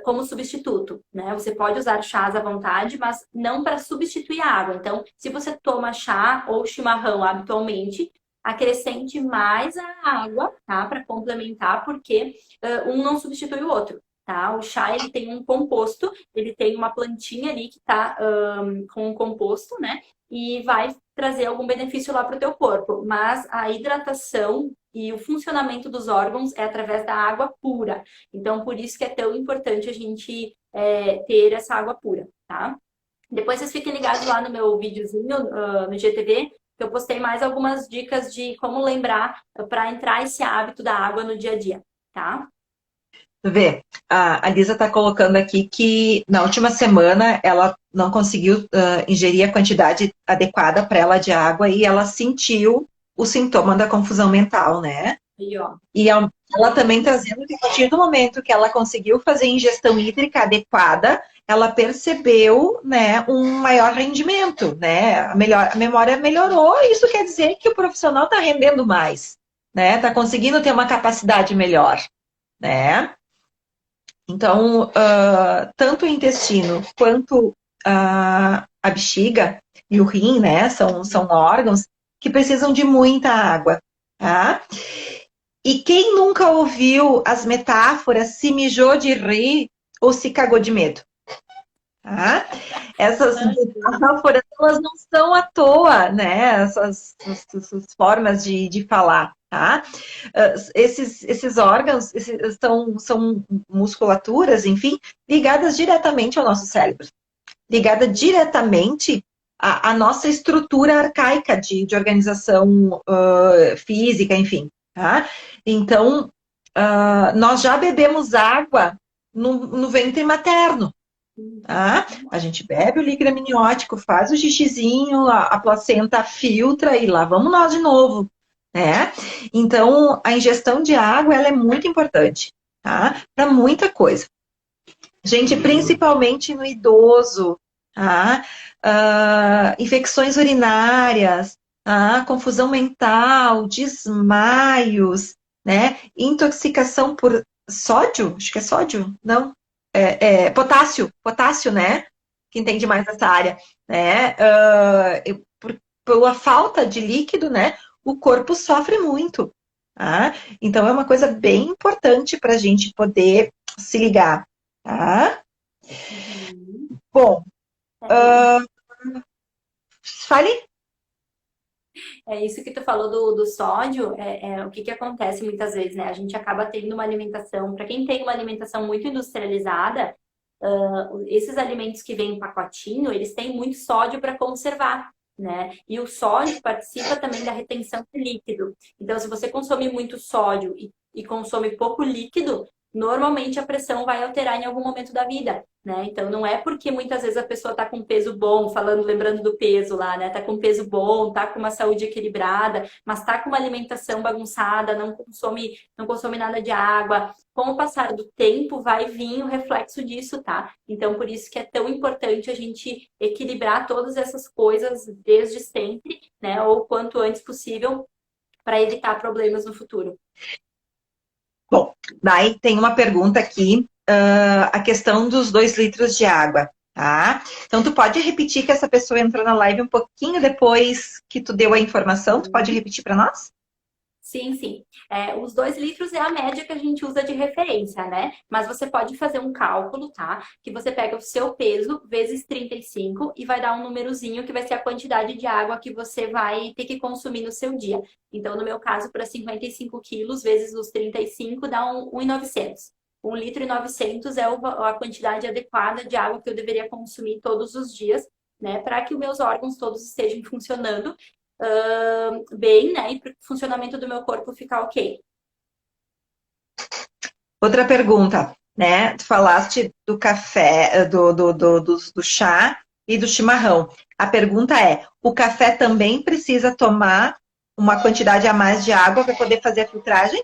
Como substituto, né? Você pode usar chás à vontade, mas não para substituir a água. Então, se você toma chá ou chimarrão habitualmente, acrescente mais a água, tá? Para complementar, porque um não substitui o outro. Tá? O chá ele tem um composto, ele tem uma plantinha ali que está com um composto, né? E vai trazer algum benefício lá para o teu corpo. Mas a hidratação e o funcionamento dos órgãos é através da água pura. Então, por isso que é tão importante a gente ter essa água pura, tá? Depois vocês fiquem ligados lá no meu videozinho no GTV, que eu postei mais algumas dicas de como lembrar para entrar esse hábito da água no dia a dia, tá? Vê, a Lisa está colocando aqui que na última semana ela não conseguiu ingerir a quantidade adequada para ela de água e ela sentiu o sintoma da confusão mental, né? Aí, ó. E ela também trazendo que a partir do momento que ela conseguiu fazer ingestão hídrica adequada, ela percebeu, né, um maior rendimento, né? A memória melhorou, e isso quer dizer que o profissional está rendendo mais, né? Está conseguindo ter uma capacidade melhor, né? Então, tanto o intestino quanto a bexiga e o rim, né, são órgãos que precisam de muita água, tá? E quem nunca ouviu as metáforas se mijou de rir ou se cagou de medo? Tá? Essas metáforas, elas não são à toa, né? Essas formas de falar, tá? Esses órgãos são musculaturas, enfim, ligadas diretamente ao nosso cérebro. Ligada diretamente à nossa estrutura arcaica de organização física, enfim, tá? Então, nós já bebemos água no ventre materno. Tá? A gente bebe o líquido amniótico, faz o xixizinho, a placenta filtra e lá vamos nós de novo, né? Então, a ingestão de água, ela é muito importante, tá? Para muita coisa. Gente, principalmente no idoso, tá? Infecções urinárias, tá? Confusão mental, desmaios, né? Intoxicação por sódio, acho que é sódio, não? Potássio, né? Que entende mais essa área, né? Pela falta de líquido, né? O corpo sofre muito, tá? Então é uma coisa bem importante para a gente poder se ligar, tá? Bom, fale. É isso que tu falou do sódio, o que acontece muitas vezes, né? A gente acaba tendo uma alimentação, para quem tem uma alimentação muito industrializada, esses alimentos que vêm em pacotinho, eles têm muito sódio para conservar, né? E o sódio participa também da retenção de líquido. Então, se você consome muito sódio e consome pouco líquido, normalmente a pressão vai alterar em algum momento da vida, né? Então, não é porque muitas vezes a pessoa está com peso bom, lembrando do peso lá, né? Tá com peso bom, tá com uma saúde equilibrada, mas tá com uma alimentação bagunçada, não consome nada de água. Com o passar do tempo, vai vir o reflexo disso, tá? Então, por isso que é tão importante a gente equilibrar todas essas coisas desde sempre, né? Ou quanto antes possível, para evitar problemas no futuro. Bom, daí tem uma pergunta aqui, a questão dos 2 litros de água, tá? Então, tu pode repetir que essa pessoa entrou na live um pouquinho depois que tu deu a informação? Tu pode repetir para nós? Sim, sim. Os 2 litros é a média que a gente usa de referência, né? Mas você pode fazer um cálculo, tá? Que você pega o seu peso vezes 35 e vai dar um númerozinho que vai ser a quantidade de água que você vai ter que consumir no seu dia. Então, no meu caso, para 55 quilos vezes os 35 dá 1,900. 1,9 litro é a quantidade adequada de água que eu deveria consumir todos os dias, né? Para que os meus órgãos todos estejam funcionando bem, né? E para o funcionamento do meu corpo ficar ok. Outra pergunta, né? Tu falaste do café, do chá e do chimarrão. A pergunta é: o café também precisa tomar uma quantidade a mais de água para poder fazer a filtragem?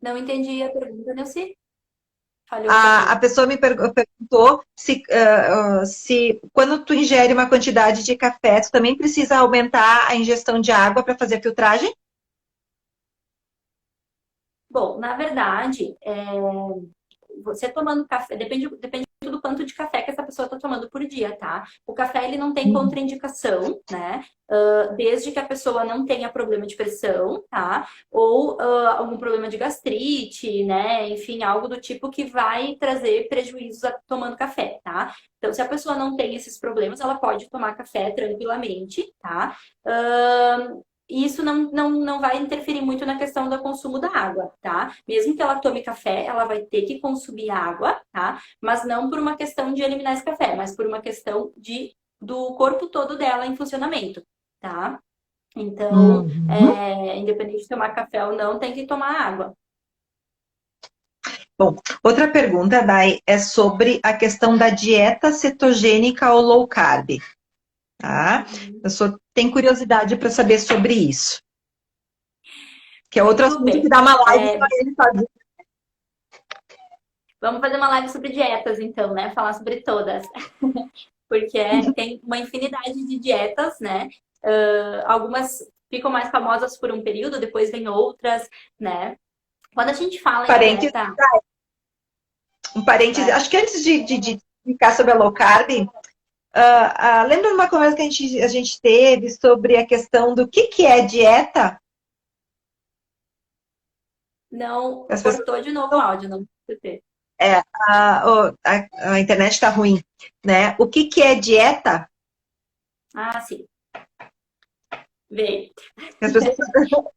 Não entendi a pergunta, Neuci? Falhou um A pouquinho. pessoa me perguntou se quando tu ingere uma quantidade de café, tu também precisa aumentar a ingestão de água para fazer a filtragem? Bom, na verdade, você tomando café, depende do quanto de café que essa pessoa está tomando por dia, tá? O café, ele não tem contraindicação, né? Desde que a pessoa não tenha problema de pressão, tá? Ou algum problema de gastrite, né? Enfim, algo do tipo que vai trazer prejuízos tomando café, tá? Então, se a pessoa não tem esses problemas, ela pode tomar café tranquilamente, tá? E isso não vai interferir muito na questão do consumo da água, tá? Mesmo que ela tome café, ela vai ter que consumir água, tá? Mas não por uma questão de eliminar esse café, mas por uma questão do corpo todo dela em funcionamento, tá? Então, Uhum. independente de tomar café ou não, tem que tomar água. Bom, outra pergunta, Dai, é sobre a questão da dieta cetogênica ou low carb, tá? Uhum. Eu só tenho curiosidade para saber sobre isso, que é outro Muito assunto que bem. dá uma live só ele sozinho. Vamos fazer uma live sobre dietas, então, né? Falar sobre todas. Porque tem uma infinidade de dietas, né? Algumas ficam mais famosas por um período, depois vem outras, né? Quando a gente fala em Parênteses, dieta, um parêntese, vai. acho que antes de ficar sobre a low carb, lembra de uma conversa que a gente teve sobre a questão do que é dieta? Não, As pessoas cortou de novo o áudio, não escutei. é, a internet está ruim, né? O que é dieta? Ah, sim, veio. As pessoas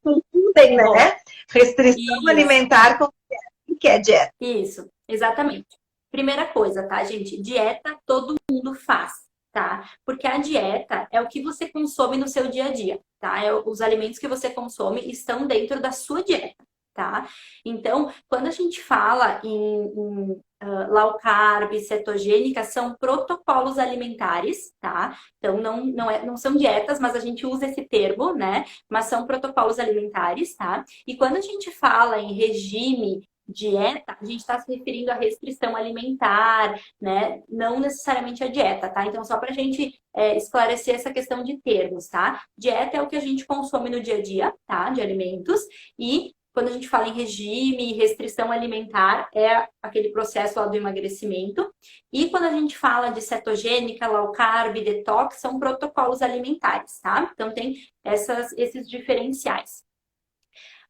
confundem, Bom, né? Restrição isso. alimentar com o que é dieta. Isso, exatamente. Primeira coisa, tá, gente? Dieta todo mundo faz, tá? Porque a dieta é o que você consome no seu dia a dia, tá? Os alimentos que você consome estão dentro da sua dieta, tá? Então, quando a gente fala em low carb, cetogênica, são protocolos alimentares, tá? Então, não são dietas, mas a gente usa esse termo, né? Mas são protocolos alimentares, tá? E quando a gente fala em regime dieta, a gente está se referindo à restrição alimentar, né? Não necessariamente a dieta, tá? Então, só para a gente esclarecer essa questão de termos, tá? Dieta é o que a gente consome no dia a dia, tá? De alimentos. E quando a gente fala em regime, restrição alimentar, é aquele processo lá do emagrecimento. E quando a gente fala de cetogênica, low carb, detox, são protocolos alimentares, tá? Então, tem esses diferenciais.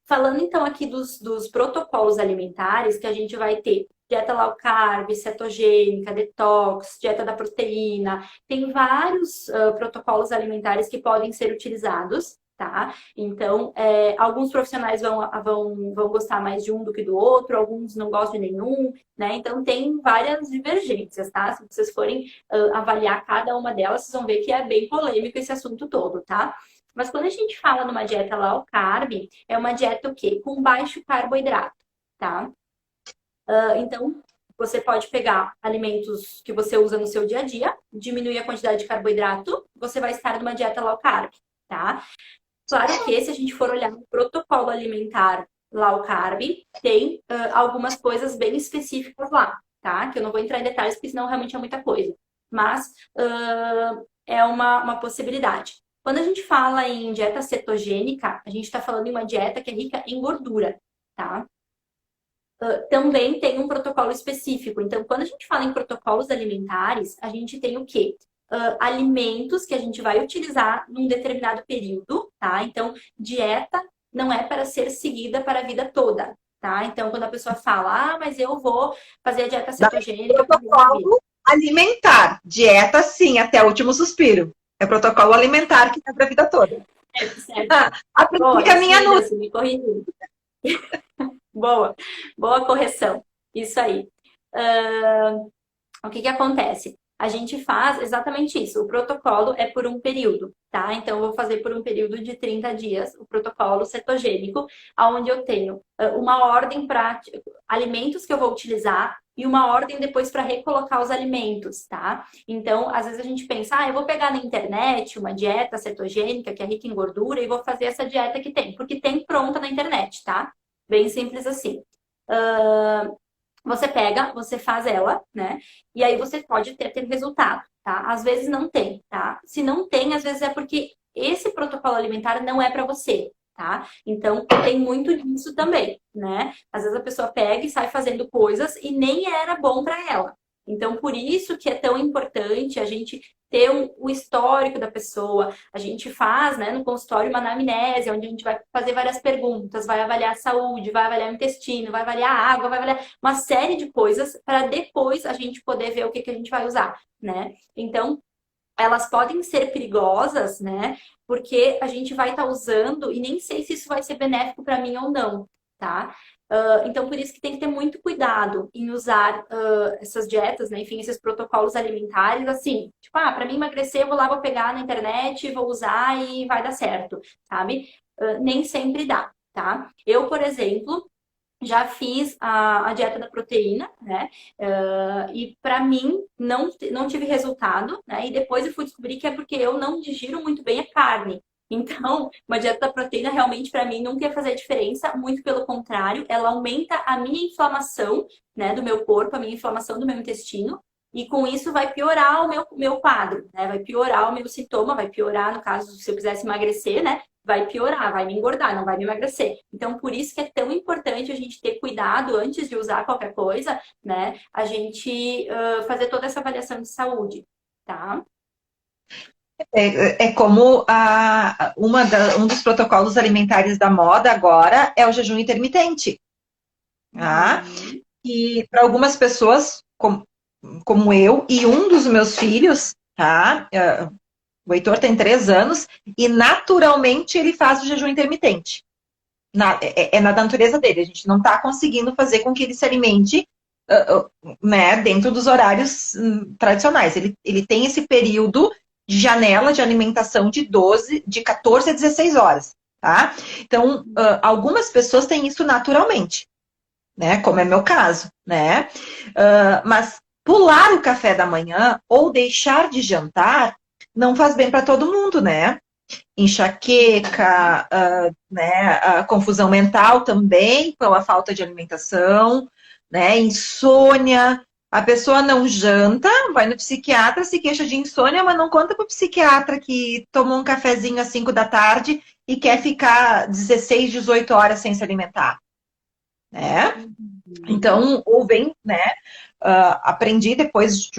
Falando então aqui dos protocolos alimentares, que a gente vai ter dieta low carb, cetogênica, detox, dieta da proteína, tem vários protocolos alimentares que podem ser utilizados, tá? Então, alguns profissionais vão gostar mais de um do que do outro, alguns não gostam de nenhum, né? Então, tem várias divergências, tá? Se vocês forem avaliar cada uma delas, vocês vão ver que é bem polêmico esse assunto todo, tá? Mas quando a gente fala numa dieta low carb, é uma dieta o quê? Com baixo carboidrato, tá? Então, você pode pegar alimentos que você usa no seu dia a dia, diminuir a quantidade de carboidrato, você vai estar numa dieta low carb, tá? Claro que se a gente for olhar no protocolo alimentar low carb, tem algumas coisas bem específicas lá, tá? Que eu não vou entrar em detalhes, porque senão realmente é muita coisa. Mas é uma possibilidade. Quando a gente fala em dieta cetogênica, a gente está falando em uma dieta que é rica em gordura, tá? Também tem um protocolo específico. Então, quando a gente fala em protocolos alimentares, a gente tem o quê? Alimentos que a gente vai utilizar num determinado período, tá? Então, dieta não é para ser seguida para a vida toda, tá? Então, quando a pessoa fala, ah, mas eu vou fazer a dieta Dá cetogênica pro resto da vida. protocolo alimentar. Dieta, sim, até o último suspiro. É protocolo alimentar que é para a vida toda. Certo? Aprendi Boa, com a isso minha aí, Nutri. Deus, me corrigiu. Boa, boa correção. Isso aí. O que que acontece? A gente faz exatamente isso. O protocolo é por um período, tá? Então, eu vou fazer por um período de 30 dias o protocolo cetogênico, onde eu tenho uma ordem para alimentos que eu vou utilizar e uma ordem depois para recolocar os alimentos, tá? Então, às vezes a gente pensa, ah, eu vou pegar na internet uma dieta cetogênica que é rica em gordura e vou fazer essa dieta que tem, porque tem pronta na internet, tá? Bem simples assim. Você pega, você faz ela, né? E aí você pode ter resultado, tá? Às vezes não tem, tá? Se não tem, às vezes é porque esse protocolo alimentar não é para você, tá? Então tem muito disso também, né? Às vezes a pessoa pega e sai fazendo coisas e nem era bom para ela. Então por isso que é tão importante a gente ter o histórico da pessoa. A gente faz, né, no consultório uma anamnese, onde a gente vai fazer várias perguntas, vai avaliar a saúde, vai avaliar o intestino, vai avaliar a água, vai avaliar uma série de coisas para depois a gente poder ver o que que a gente vai usar, né? Então, elas podem ser perigosas, né? Porque a gente vai estar usando e nem sei se isso vai ser benéfico para mim ou não, tá? Então, por isso que tem que ter muito cuidado em usar essas dietas, né? Enfim, esses protocolos alimentares, assim, tipo, ah, para mim emagrecer, eu vou lá, vou pegar na internet, vou usar e vai dar certo, sabe? Nem sempre dá, tá? Eu, por exemplo, já fiz a dieta da proteína, né? E para mim não tive resultado, né? E depois eu fui descobrir que é porque eu não digiro muito bem a carne. Então, uma dieta da proteína realmente para mim nunca ia fazer diferença, muito pelo contrário, ela aumenta a minha inflamação, né, do meu corpo, a minha inflamação do meu intestino, e com isso vai piorar o meu quadro, né? Vai piorar o meu sintoma, vai piorar, no caso, se eu quisesse emagrecer, né? Vai piorar, vai me engordar, não vai me emagrecer. Então, por isso que é tão importante a gente ter cuidado antes de usar qualquer coisa, né? A gente fazer toda essa avaliação de saúde, tá? É como um dos protocolos alimentares da moda agora é o jejum intermitente. Tá? Uhum. E para algumas pessoas, como eu, e um dos meus filhos, tá? O Heitor tem 3 anos e naturalmente ele faz o jejum intermitente. É na natureza dele. A gente não está conseguindo fazer com que ele se alimente né, dentro dos horários tradicionais. Ele tem esse período de janela de alimentação de 14 a 16 horas. Tá? Então, algumas pessoas têm isso naturalmente, né? Como é meu caso, né? Mas pular o café da manhã ou deixar de jantar não faz bem para todo mundo, né? Enxaqueca, né? Confusão mental também pela falta de alimentação, né? Insônia. A pessoa não janta, vai no psiquiatra, se queixa de insônia, mas não conta para o psiquiatra que tomou um cafezinho às 5 da tarde e quer ficar 16, 18 horas sem se alimentar, né? Uhum. Então, ou vem, né? Aprendi depois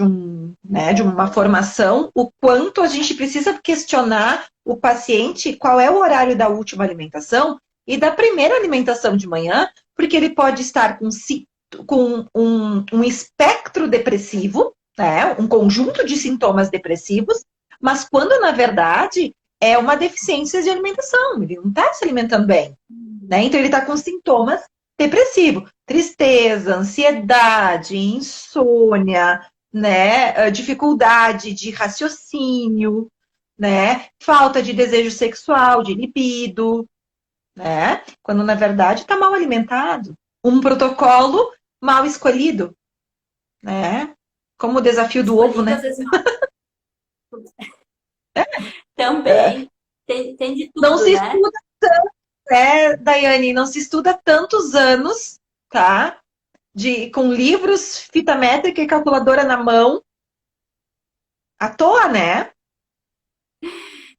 né, de uma formação o quanto a gente precisa questionar o paciente qual é o horário da última alimentação e da primeira alimentação de manhã, porque ele pode estar com um espectro depressivo, né, um conjunto de sintomas depressivos, mas quando na verdade é uma deficiência de alimentação, ele não está se alimentando bem, né? Então ele está com sintomas depressivo, tristeza, ansiedade, insônia, né, dificuldade de raciocínio, né, falta de desejo sexual, de libido, né, quando na verdade está mal alimentado. Um protocolo mal escolhido, né, como o desafio do ovo, Escolhido né. às vezes mal também. Tem de Não tudo, se né? estuda, Daiane, não se estuda tantos anos, tá? Com livros, fita métrica e calculadora na mão, à toa, né?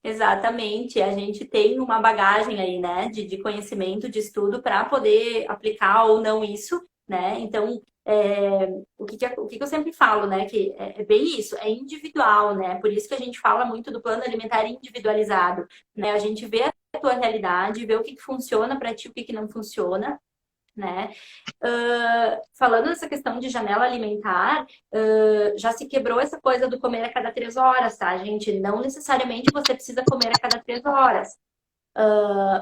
Exatamente, a gente tem uma bagagem aí, né, de conhecimento, de estudo para poder aplicar ou não isso, né? Então, o que eu sempre falo, né, que é bem isso, é individual, né? Por isso que a gente fala muito do plano alimentar individualizado, né? A gente vê tua realidade, ver o que funciona para ti, o que não funciona, né? Falando nessa questão de janela alimentar, já se quebrou essa coisa do comer a cada 3 horas, tá, gente? Não necessariamente você precisa comer a cada 3 horas.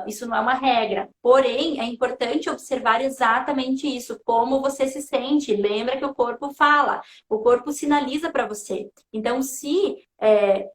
Isso não é uma regra. Porém, é importante observar exatamente isso, como você se sente. Lembra que o corpo fala, o corpo sinaliza para você. Então, se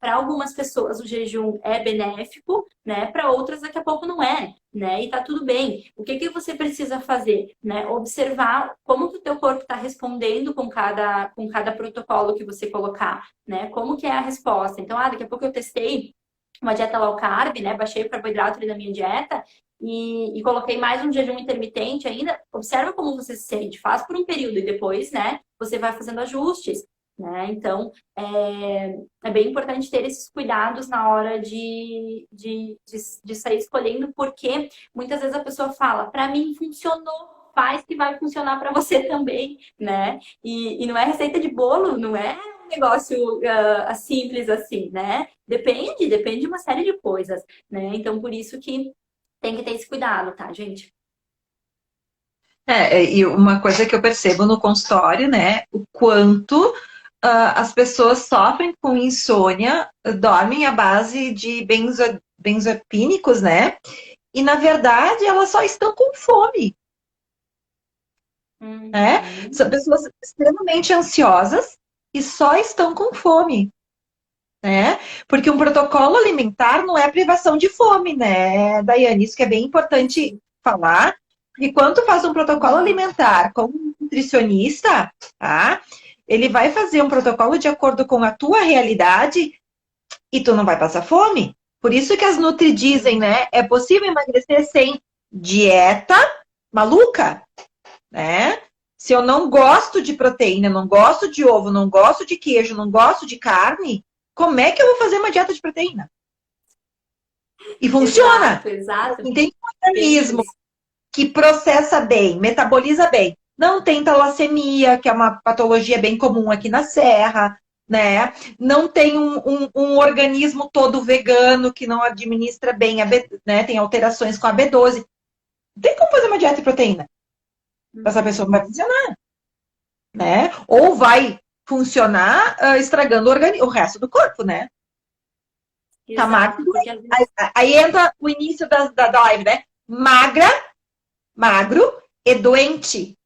para algumas pessoas o jejum é benéfico, né? Para outras daqui a pouco não é, né? E tá tudo bem. O que você precisa fazer, né? Observar como que o teu corpo está respondendo com cada protocolo que você colocar, né? Como que é a resposta. Então, daqui a pouco eu testei uma dieta low carb, né? Baixei o carboidrato ali na minha dieta e coloquei mais um jejum intermitente ainda. Observa como você se sente, faz por um período e depois, né? Você vai fazendo ajustes, né? Então, é bem importante ter esses cuidados na hora de sair escolhendo, porque muitas vezes a pessoa fala, para mim funcionou. Faz que vai funcionar para você também, né? E não é receita de bolo, não é um negócio simples assim, né? Depende de uma série de coisas, né? Então, por isso que tem que ter esse cuidado, tá, gente? E uma coisa que eu percebo no consultório, né, o quanto as pessoas sofrem com insônia, dormem à base de benzodiazepínicos, né? E na verdade elas só estão com fome, né? Uhum. São pessoas extremamente ansiosas e só estão com fome, né? Porque um protocolo alimentar não é privação de fome, né, Daiane? Isso que é bem importante Sim. falar. E quando tu faz um protocolo alimentar com um nutricionista, tá? Ele vai fazer um protocolo de acordo com a tua realidade e tu não vai passar fome. Por isso que as Nutri dizem, né? É possível emagrecer sem dieta maluca, né? Se eu não gosto de proteína, não gosto de ovo, não gosto de queijo, não gosto de carne, como é que eu vou fazer uma dieta de proteína? E funciona. Exato, exato. Tem um Bem organismo isso. que processa bem, metaboliza bem. Não tem talassemia, que é uma patologia bem comum aqui na Serra, né? Não tem um organismo todo vegano que não administra bem, né? Tem alterações com a B12. Não tem como fazer uma dieta de proteína. Essa pessoa não vai funcionar, né? Ou vai funcionar estragando o resto do corpo, né? Tá magro, Exato, porque às vezes. aí entra o início da live, né? Magra, magro e doente,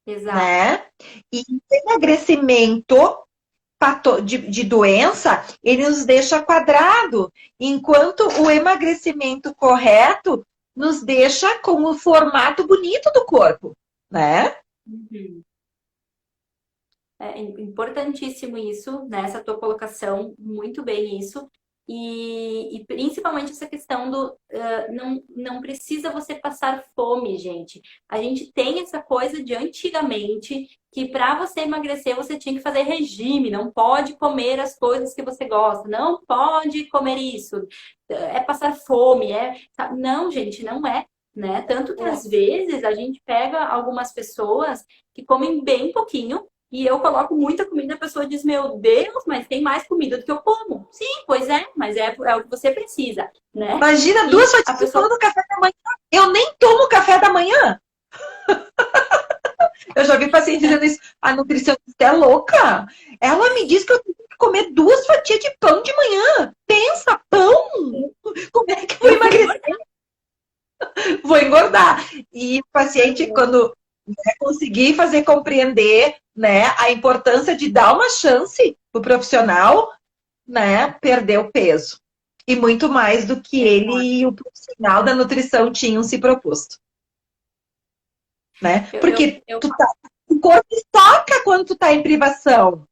Exato. né? E emagrecimento de doença, ele nos deixa quadrado, enquanto o emagrecimento correto nos deixa com o formato bonito do corpo, né? Uhum. É importantíssimo isso, né? Essa tua colocação, muito bem isso. E principalmente essa questão do não precisa você passar fome, gente. A gente tem essa coisa de antigamente que para você emagrecer você tinha que fazer regime, não pode comer as coisas que você gosta, não pode comer isso, é passar fome, Não, gente, não é. Né? Tanto que às vezes a gente pega algumas pessoas que comem bem pouquinho e eu coloco muita comida, a pessoa diz, meu Deus, mas tem mais comida do que eu como. Sim, pois é, mas é o que você precisa, né? Imagina E duas a fatias de pão pessoa. no café da manhã. Eu nem tomo café da manhã. Eu já vi paciente dizendo isso. A nutricionista é louca. Ela me diz que eu tenho que comer 2 fatias de pão de manhã. Pensa, pão? Como é que eu vou Eu vou emagrecer? engordar. Vou engordar. E o paciente, quando conseguir fazer compreender, né, a importância de dar uma chance pro profissional, né, perder o peso. E muito mais do que ele e o profissional da nutrição tinham se proposto, né? Eu, eu, Porque eu... o corpo toca quando tu tá em privação.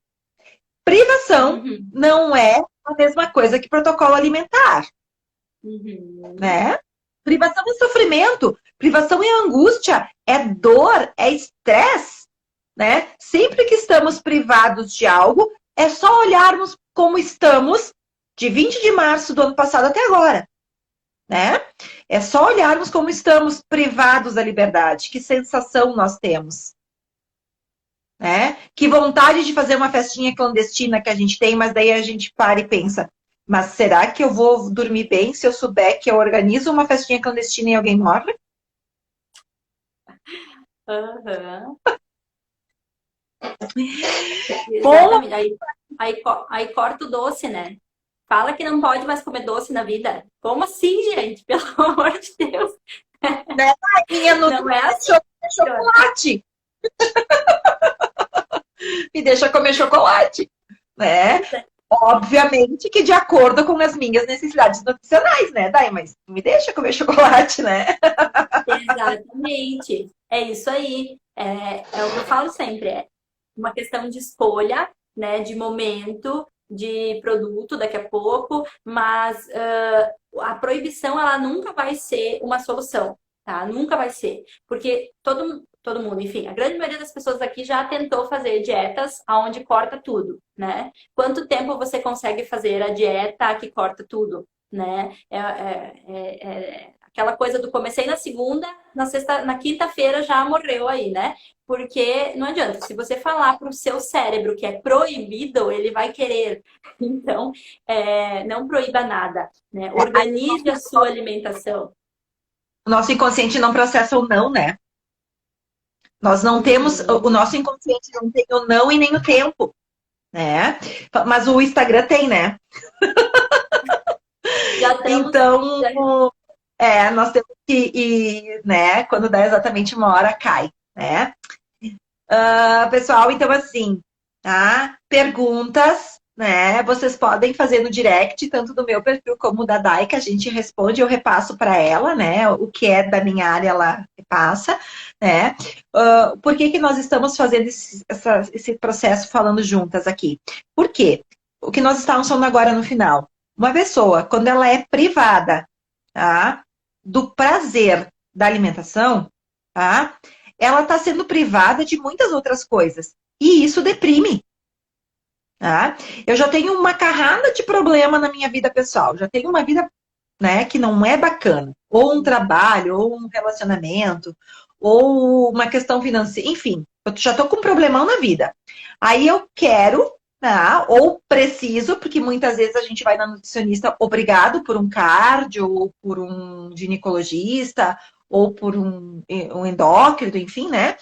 Privação Uhum, não é a mesma coisa que protocolo alimentar, uhum. né? Privação é sofrimento, privação é angústia, é dor, é estresse, né? Sempre que estamos privados de algo, é só olharmos como estamos de 20 de março do ano passado até agora, né? É só olharmos como estamos privados da liberdade, que sensação nós temos, né? Que vontade de fazer uma festinha clandestina que a gente tem, mas daí a gente para e pensa, Mas será que eu vou dormir bem se eu souber que eu organizo uma festinha clandestina e alguém morre? Aham. Bom, Exatamente. Aí corta o doce, né? Fala que não pode mais comer doce na vida. Como assim, gente? Pelo amor de Deus. né? Minha Não é nutricionista assim, deixou comer chocolate. Me deixa comer chocolate, né? Obviamente que de acordo com as minhas necessidades nutricionais, né, Dai? Mas me deixa comer chocolate, né? exatamente. É isso aí. É o que eu falo sempre. É uma questão de escolha, né? De momento, de produto daqui a pouco, mas a proibição ela nunca vai ser uma solução, tá? Nunca vai ser. Porque todo mundo, enfim, a grande maioria das pessoas aqui já tentou fazer dietas onde corta tudo, né? Quanto tempo você consegue fazer a dieta que corta tudo? Né? Aquela coisa do comecei na segunda, na sexta, na quinta-feira já morreu aí, né? Porque não adianta, se você falar para o seu cérebro que é proibido, ele vai querer. Então, não proíba nada, né? Organize a sua alimentação. O nosso inconsciente não processa o não, né? Nós não temos, o Uhum. nosso inconsciente não tem o não e nem o tempo, né? Mas o Instagram tem, né? Já estamos. Então, Já... nós temos que ir, né? Quando dá exatamente uma hora, cai, né? Pessoal, então assim, tá? Perguntas, né? Vocês podem fazer no direct, tanto do meu perfil como da Dai, que a gente responde, eu repasso para ela, né? O que é da minha área, ela repassa, né? Por que nós estamos fazendo esse processo falando juntas aqui? Por quê? O que nós estamos falando agora no final. Uma pessoa, quando ela é privada, tá? Do prazer da alimentação, tá? Ela está sendo privada de muitas outras coisas. E isso deprime. Tá? Eu já tenho uma carrada de problema na minha vida pessoal. Já tenho uma vida, né, que não é bacana. Ou um trabalho, ou um relacionamento, ou uma questão financeira. Enfim, eu já estou com um problemão na vida. Aí eu quero, tá? Ou preciso, porque muitas vezes a gente vai na nutricionista obrigado por um cardio, ou por um ginecologista, ou por um endócrino, enfim, né?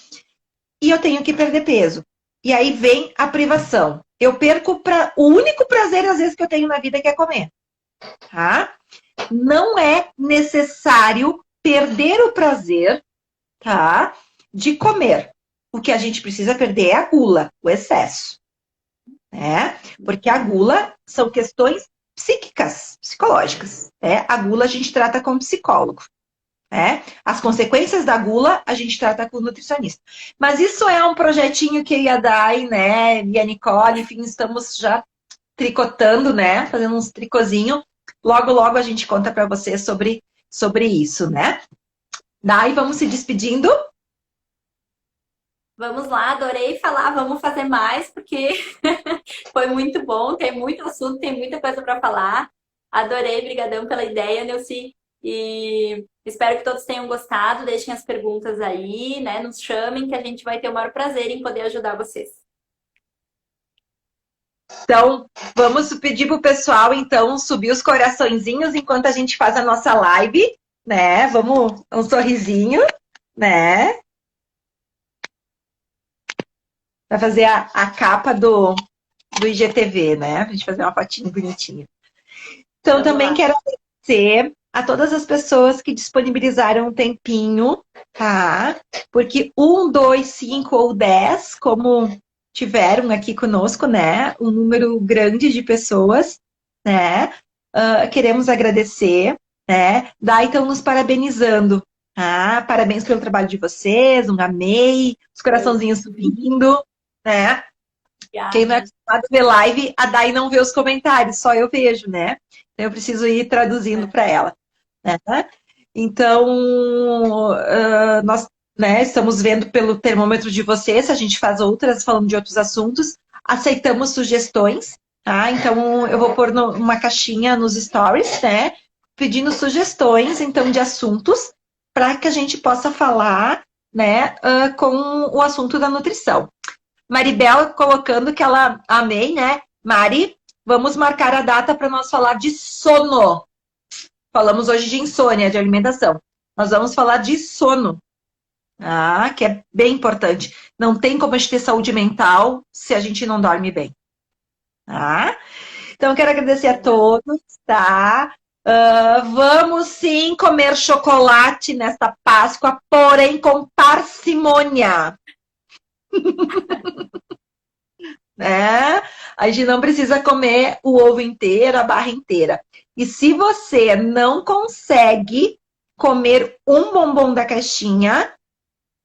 E eu tenho que perder peso. E aí vem a privação. Eu perco o único prazer, às vezes, que eu tenho na vida, que é comer. Tá? Não é necessário perder o prazer, tá? De comer. O que a gente precisa perder é a gula, o excesso. Né? Porque a gula são questões psíquicas, psicológicas. Né? A gula a gente trata com psicólogo. Né? As consequências da gula a gente trata com o nutricionista. Mas isso é um projetinho que eu e a Dai, né, e a Nicole, enfim, estamos já tricotando, né, fazendo uns tricozinho. Logo, logo a gente conta para vocês sobre isso, né? Dai, vamos se despedindo. Vamos lá, adorei falar, vamos fazer mais, porque foi muito bom, tem muito assunto, tem muita coisa para falar. Adorei, brigadão pela ideia, Neuci. E espero que todos tenham gostado. Deixem as perguntas aí, né? Nos chamem que a gente vai ter o maior prazer em poder ajudar vocês. Então, vamos pedir pro pessoal, então, subir os coraçõezinhos enquanto a gente faz a nossa live, né? Vamos, um sorrisinho, né? Vai fazer a capa do IGTV, né? Pra gente fazer uma fotinha bonitinha. Então, Vamos também lá. quero agradecer a todas as pessoas que disponibilizaram um tempinho, tá? Porque 2, 5 ou 10, como tiveram aqui conosco, né? Um número grande de pessoas, né? Queremos agradecer, né? Daí estão nos parabenizando, tá? Parabéns pelo trabalho de vocês, um amei, os coraçãozinhos subindo, né? Quem não é Obrigada. acostumado a ver live, a Dai não vê os comentários, só eu vejo, né? Então eu preciso ir traduzindo para ela. Né? Então, nós, né, estamos vendo pelo termômetro de vocês, a gente faz outras falando de outros assuntos, aceitamos sugestões, tá? Então eu vou pôr uma caixinha nos stories, né? Pedindo sugestões, então, de assuntos para que a gente possa falar, né, com o assunto da nutrição. Maribel colocando que ela amei, né? Mari, Vamos marcar a data para nós falar de sono. Falamos hoje de insônia, de alimentação. Nós vamos falar de sono. Que é bem importante. Não tem como a gente ter saúde mental se a gente não dorme bem. Então, eu quero agradecer a todos, tá? Vamos sim comer chocolate nesta Páscoa, porém com parcimônia. Né? A gente não precisa comer o ovo inteiro, a barra inteira. E se você não consegue comer um bombom da caixinha,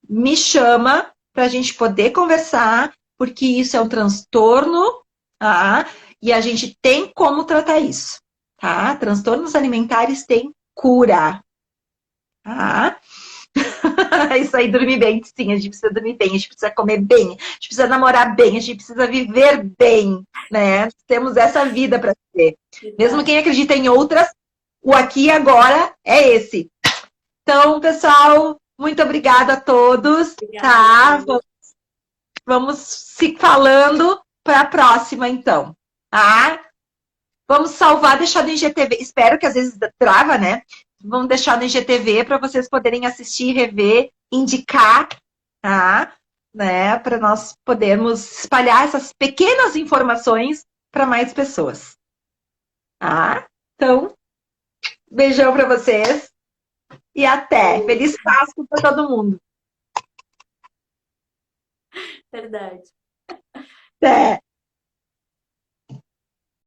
me chama para a gente poder conversar, porque isso é um transtorno, tá? E a gente tem como tratar isso, tá? Transtornos alimentares têm cura, tá? Isso aí, dormir bem, sim, a gente precisa dormir bem, a gente precisa comer bem, a gente precisa namorar bem, a gente precisa viver bem, né? Temos essa vida para ter. Mesmo quem acredita em outras, o aqui e agora é esse. Então, pessoal, muito obrigada a todos, tá? Vamos se falando para a próxima, então, tá? Vamos salvar, deixar no IGTV. Espero que às vezes trava, né? Vamos deixar no IGTV para vocês poderem assistir, rever, indicar, tá? Né? Para nós podermos espalhar essas pequenas informações para mais pessoas. Tá? Então, beijão para vocês e até. Feliz Páscoa para todo mundo. Verdade. Até.